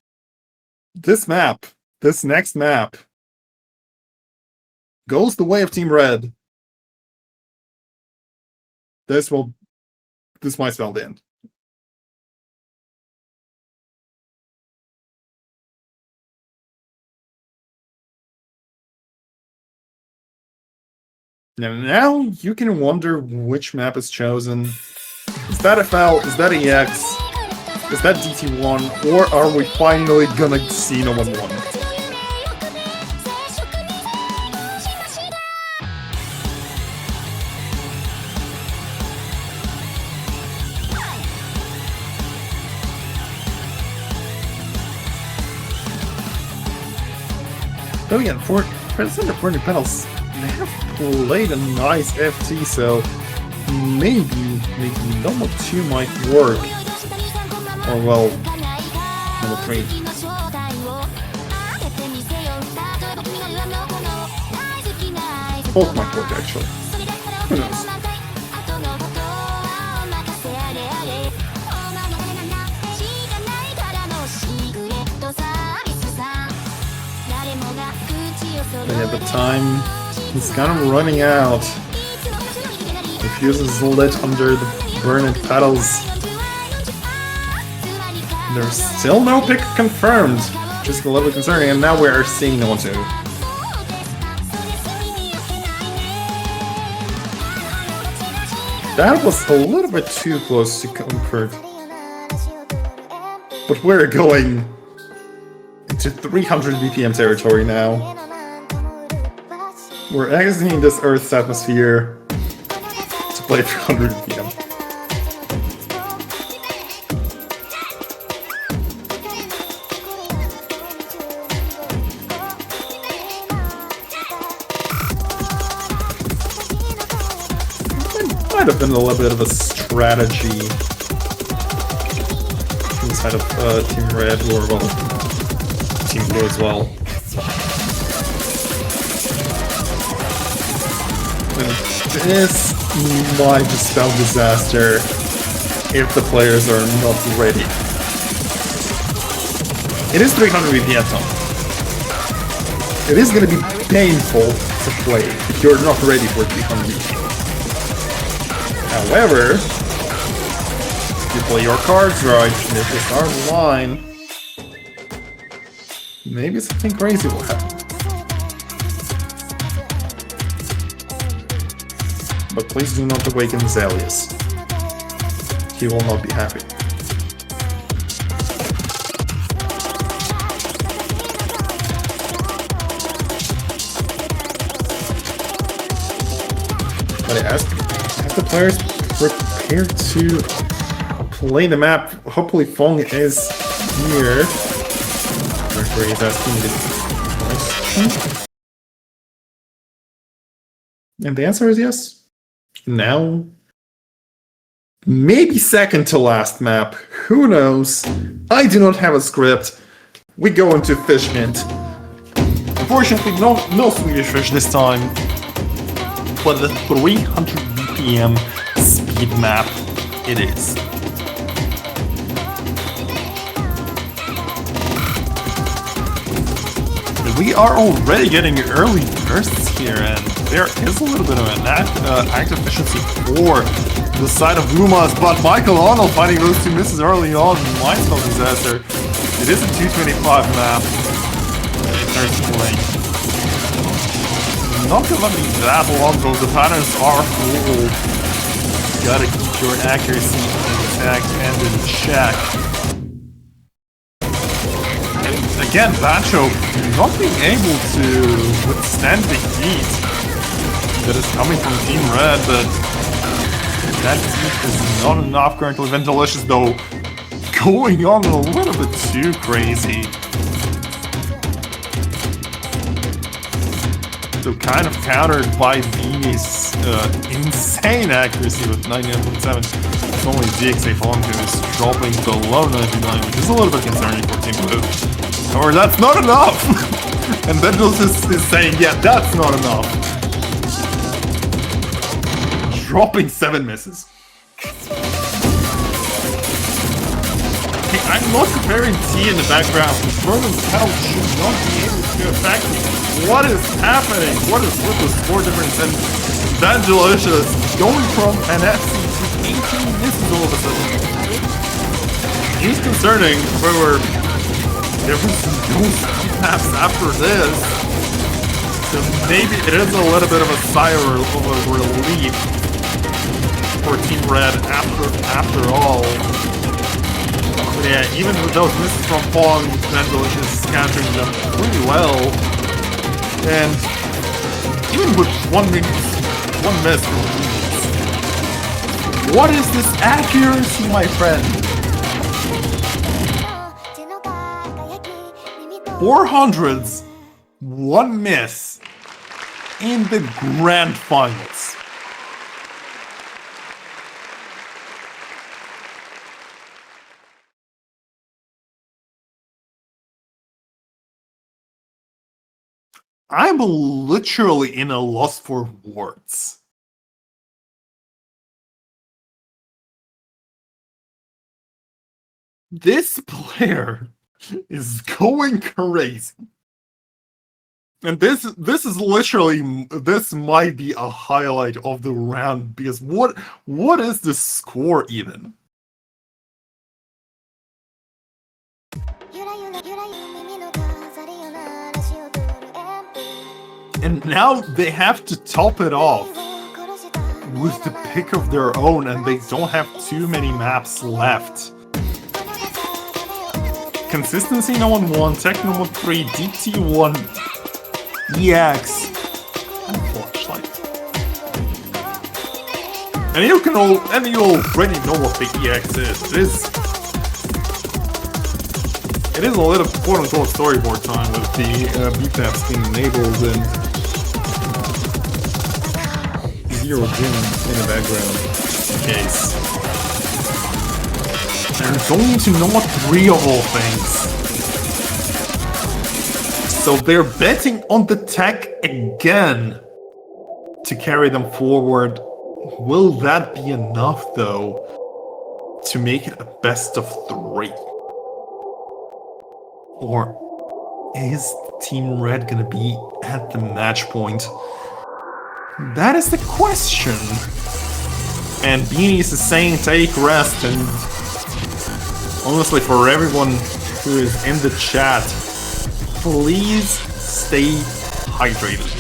next map, goes the way of Team Red, this might spell the end. Now you can wonder which map is chosen. Is that FL? Is that EX? Is that DT1? Or are we finally gonna see No 1-1? So again, for the center burning petals, they have played a nice FT, so maybe number 2 might work. Or well, number 3. Both might work actually. Who knows? But yeah, the time is kind of running out. The fuse is lit under the burning petals. There's still no pick confirmed, just a little bit concerning, and now we're seeing no one too. That was a little bit too close to comfort. But we're going into 300 BPM territory now. We're exiting this Earth's atmosphere to play 300 BPM. Might have been a little bit of a strategy inside of Team Red, or well, Team Blue as well. And this might just spell disaster if the players are not ready. It is 300 BPM though. It is going to be painful to play if you're not ready for 300 BPM. However, if you play your cards right, and if you start the line, maybe something crazy will happen. But please do not awaken Zalius. He will not be happy. But as the players prepare to play the map, hopefully Fong is here. Mercury is asking the question. And the answer is yes. Now, maybe second to last map. Who knows? I do not have a script. We go into Fish Hint. Unfortunately, no Swedish fish this time. But the 300 BPM speed map it is. We are already getting early bursts here, and there is a little bit of an active efficiency for the side of Lumas, but Michael Arnold finding those 2 misses early on might spell disaster. It is a 225 map. Not gonna be that long though, the patterns are cool. Gotta keep your accuracy intact and in check. Again, Bancho not being able to withstand the heat that is coming from Team Red, but that heat is not enough currently. Ventilicious though going on a little bit too crazy. So kind of countered by V's insane accuracy with 99.7. It's only DXA Fong who is dropping below 99, which is a little bit concerning for Team Blue. Or that's not enough! And Ventilicious is saying, yeah, that's not enough. Dropping 7 misses. Hey, I'm not comparing T in the background. Merlin's pedal should not be able to affect me. What is happening? What is with the score difference? And Ventilicious going from an FC to 18 misses all of a sudden. He's concerning, however, there was no speed maps after this. So maybe it is a little bit of a sigh of relief for Team Red after all. But yeah, even with those misses from Fong, Ventilicious is countering them pretty well. And even with one miss from Leeds. What is this accuracy, my friend? 400s, 1 miss. in the grand finals. I'm literally in a loss for words. This player is going crazy. And this is literally, this might be a highlight of the round, because what is the score even? And now they have to top it off with the pick of their own, and they don't have too many maps left. Consistency no 1, Tech no 3, DT1, EX, and Flashlight. And you already know what the EX is. It is a little quote-unquote storyboard time with the beat maps being enabled and zero Jim in the background case. And it's only to know 3 of all things. So they're betting on the tech again to carry them forward. Will that be enough, though, to make it a best of 3? Or is Team Red gonna be at the match point? That is the question. And Beanies is saying take rest, and honestly, for everyone who is in the chat, please stay hydrated.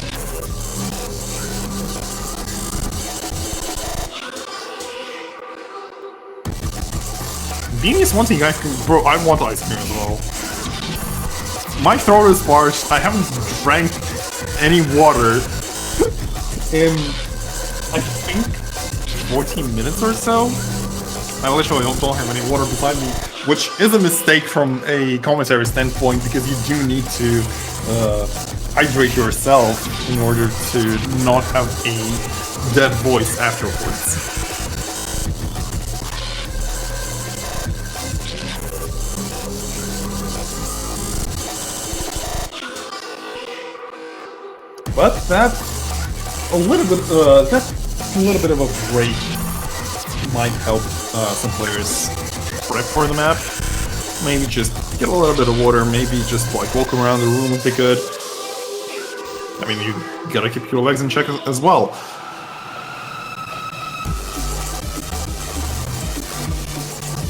Beanies, one thing bro, I want ice cream as well. My throat is parched. I haven't drank any water in, I think, 14 minutes or so. I literally don't have any water beside me, which is a mistake from a commentary standpoint, because you do need to hydrate yourself in order to not have a dead voice afterwards. But that's a little bit of a break might help some players prep for the map. Maybe just get a little bit of water, maybe just like walk around the room would be good. I mean, you gotta keep your legs in check as well.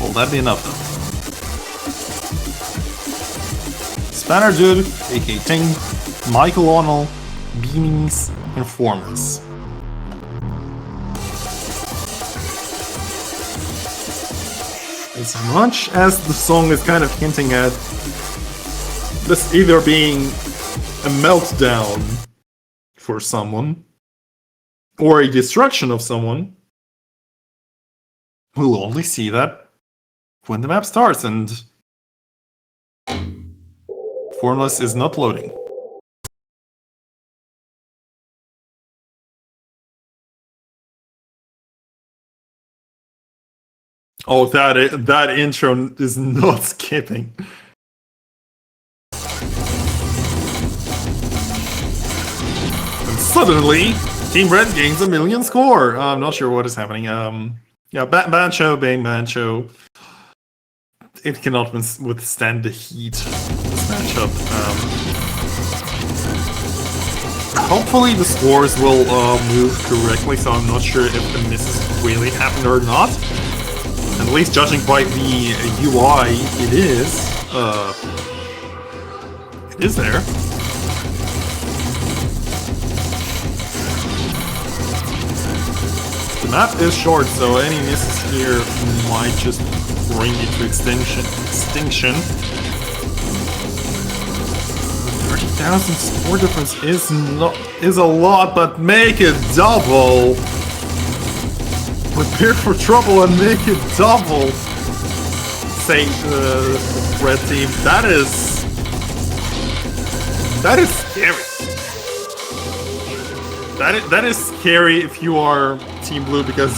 Will that be enough though? Spanner Dude, aka Ting, Michael O'Neill, Beanies, and Formless. As much as the song is kind of hinting at this either being a meltdown for someone or a destruction of someone, we'll only see that when the map starts, and Formless is not loading. Oh, that intro is not skipping. And suddenly, Team Red gains a 1,000,000 score. I'm not sure what is happening. Yeah, bad show, bad show. It cannot withstand the heat of this matchup. Hopefully the scores will move correctly, so I'm not sure if the misses really happened or not. At least judging by the UI, it is there. The map is short, so any misses here might just bring it to extinction. 30,000 score difference is a lot, but make it double. Prepare for trouble and make it double. Say red team. That is scary. That is scary if you are Team Blue, because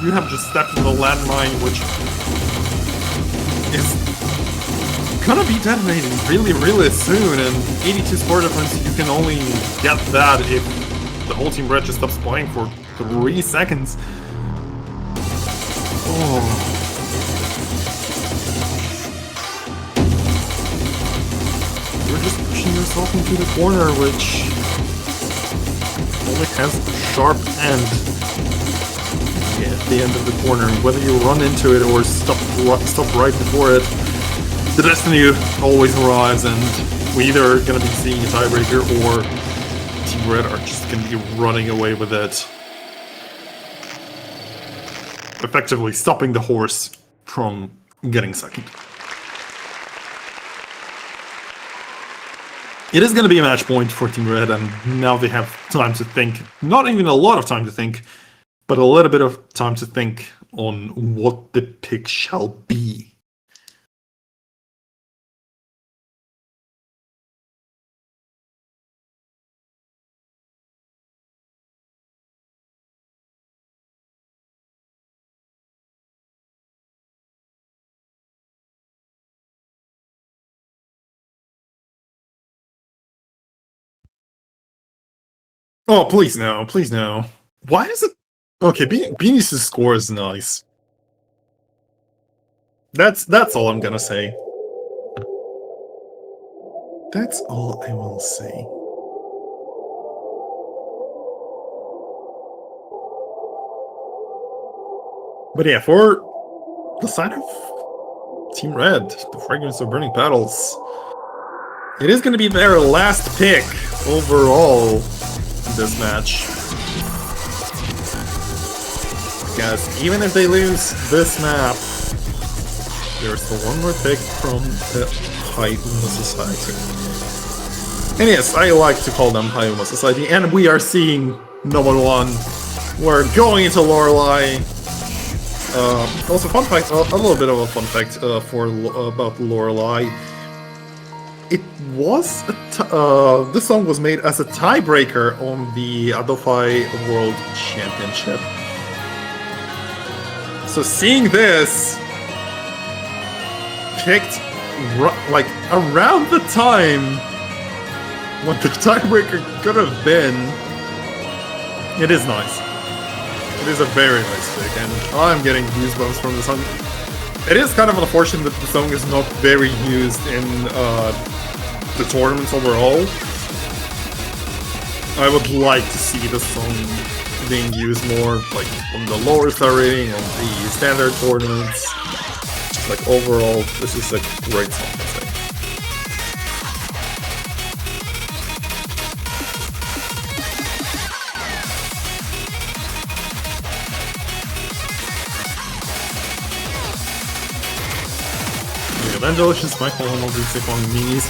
you have just stepped in the landmine, which is gonna be detonating really soon, and 82 score difference, you can only get that if the whole Team Red just stops playing for 3 seconds. Oh. You're just pushing yourself into the corner, which only has a sharp end at the end of the corner. Whether you run into it or stop right before it, the destiny always arrives, and we're either gonna be seeing a tiebreaker or Team Red are just gonna be running away with it, effectively stopping the horse from getting second. It is going to be a match point for Team Red, and now they have time to think. Not even a lot of time to think, but a little bit of time to think on what the pick shall be. Oh, please no, please no. Why is it... Okay, Beanies' score is nice. That's all I'm gonna say. That's all I will say. But yeah, for the side of Team Red, the Fragrance of Burning Petals, it is gonna be their last pick overall this match, because even if they lose this map, there's still one more pick from the High Uma Society. And yes, I like to call them High Uma Society, and we are seeing number 1. We're going into Lorelei. Also, fun fact, a little bit of a fun fact about Lorelei. It was this song was made as a tiebreaker on the Adofi World Championship. So seeing this picked like around the time when the tiebreaker could have been, it is nice. It is a very nice pick, and I'm getting goosebumps from the song. It is kind of unfortunate that the song is not very used in the tournaments overall. I would like to see the song being used more, like on the lower star rating, on the standard tournaments. Like overall, this is a great song, I think. Evangelists might follow all these on minis.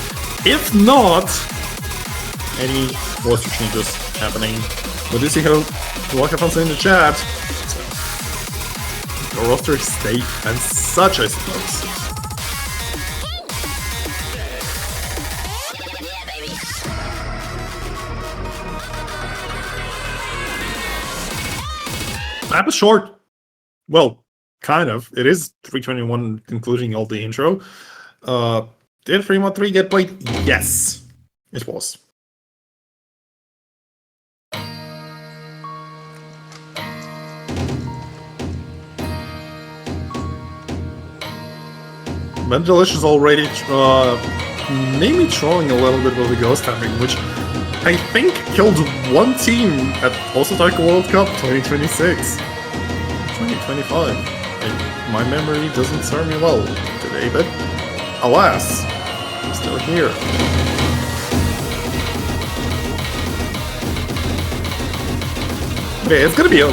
If not, any roster changes happening. But do see how Wakafon's in the chat. So, the roster is stay and such, I suppose. Map is short. Well, kind of. It is 321, including all the intro. Did Fremont 3 get played? Yes, it was. Bendelicious is already maybe trolling a little bit with the ghost tapping, which I think killed one team at Osotaka World Cup 2026. 2025. And my memory doesn't serve me well today, but alas, I'm still here. Okay, it's gonna be a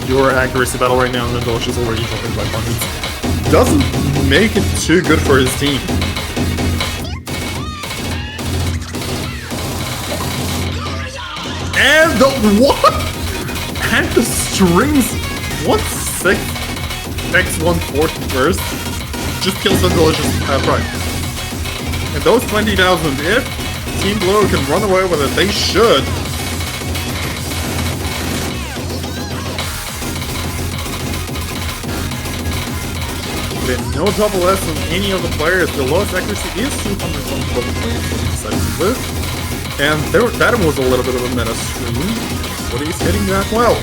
pure accuracy battle right now, and Bendelicious is already dropping by points. Doesn't make it too good for his team. And the what? And the strings. What 6 X1 4th burst just kills the delicious prime. And those 20,000, if Team Blue can run away with it, they should. Then no double S on any of the players. The lowest accuracy is 200 on both players, so he decided to live. And that was a little bit of a meta stream, but he's hitting that well.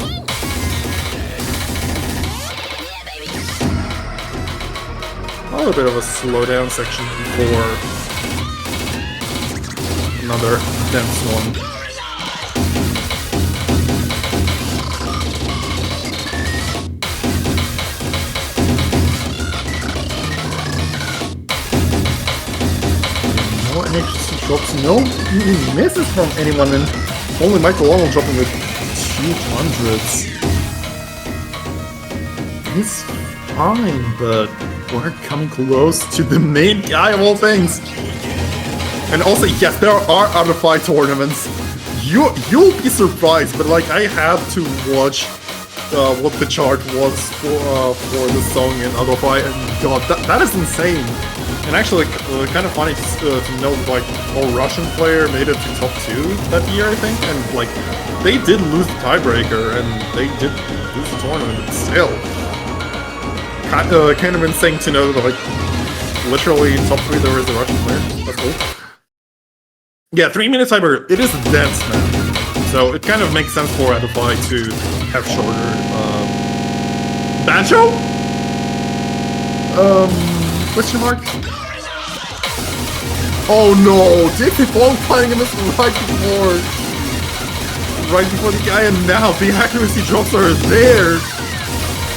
A little bit of a slowdown section before another dense one. No NHC drops, no misses from anyone, and only Michael Arnold dropping with 200s. He's fine, but we're coming close to the main guy of all things. And also, yes, there are other fight tournaments. You'll be surprised, but like I had to watch what the chart was for the song in other fight, and god, that is insane. And actually, kind of funny to know, like, a Russian player made it to top 2 that year, I think, and like they did lose the tiebreaker and they did lose the tournament, but still. Kind of insane to know that, like, literally in top 3 there is a Russian player. That's cool. Yeah, 3 minute tiebreaker. It is dense, man. So it kind of makes sense for Adify to have shorter. Banjo? Question mark? Oh no! Dixie Ball playing him right before the guy, and now the accuracy drops are there.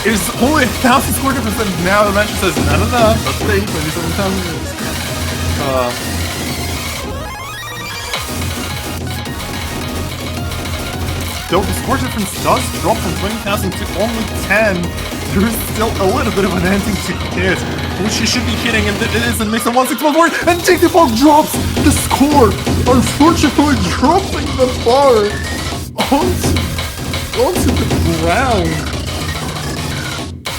It is only 1,000 score difference, and now the match says, no, let's stay 27,000 minutes. Though the score difference does drop from 20,000 to only 10, there is still a little bit of an ending to hit, which she should be hitting, and it is a mix of 1614, and Dixie Ball drops the score, unfortunately dropping the bar onto the ground.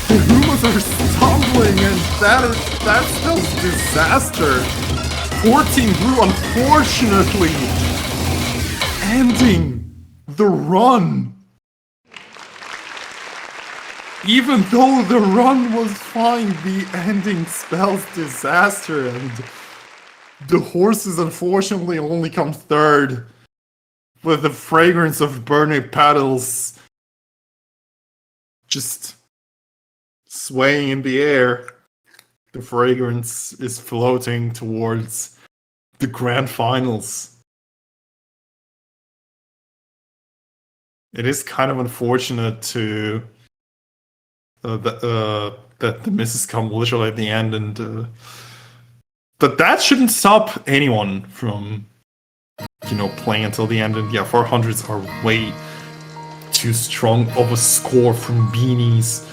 The humans are stumbling, and that spells disaster. 14 Brew, unfortunately, ending the run. Even though the run was fine, the ending spells disaster, and the horses unfortunately only come third, with the fragrance of burning petals just swaying in the air. The fragrance is floating towards the grand finals. It is kind of unfortunate to that the misses come literally at the end, and but that shouldn't stop anyone from, you know, playing until the end. And yeah, 400s are way too strong of a score from Beanies.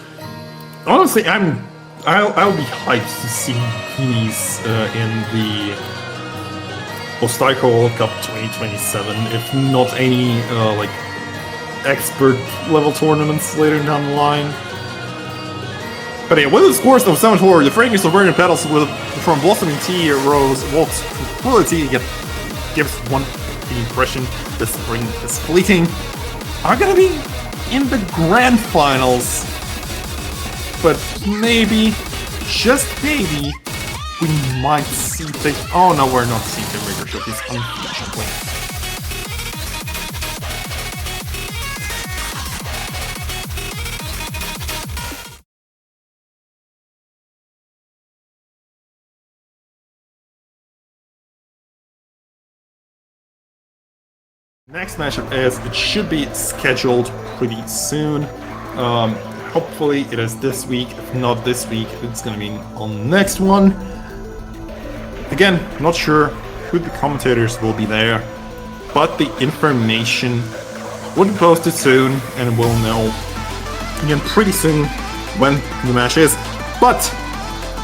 Honestly, I'll be hyped to see Beanies in the Ostaiko World Cup 2027, if not any like expert level tournaments later down the line. But yeah, with the scores of 7-4, the fragrance of burning petals from blossoming tea rose walks tranquility gives one the impression the spring is fleeting, are gonna be in the grand finals. But maybe, just maybe, we might see the... Oh no, we're not seeing the Rigger Showcase, unfortunately. Next matchup it should be scheduled pretty soon. Hopefully it is this week. If not this week, it's gonna be on next one. Again, not sure who the commentators will be there, but the information will be posted soon, and we'll know again pretty soon when the match is. But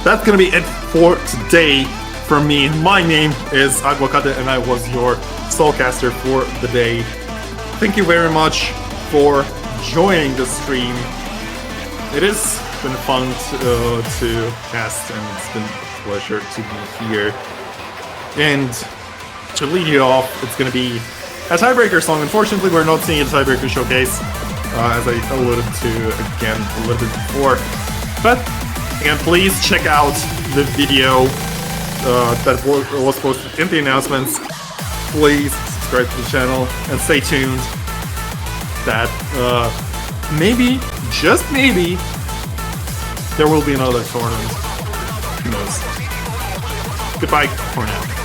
that's gonna be it for today. From me, my name is Aguacate, and I was your Soulcaster for the day. Thank you very much for joining the stream. It has been fun to cast, and it's been a pleasure to be here. And to lead you off, it's going to be a tiebreaker song. Unfortunately, we're not seeing a tiebreaker showcase, as I alluded to again a little bit before. But Again, please check out the video that was posted in the announcements. Please subscribe to the channel and stay tuned. That maybe, just maybe, there will be another tournament. Who knows? Goodbye for now.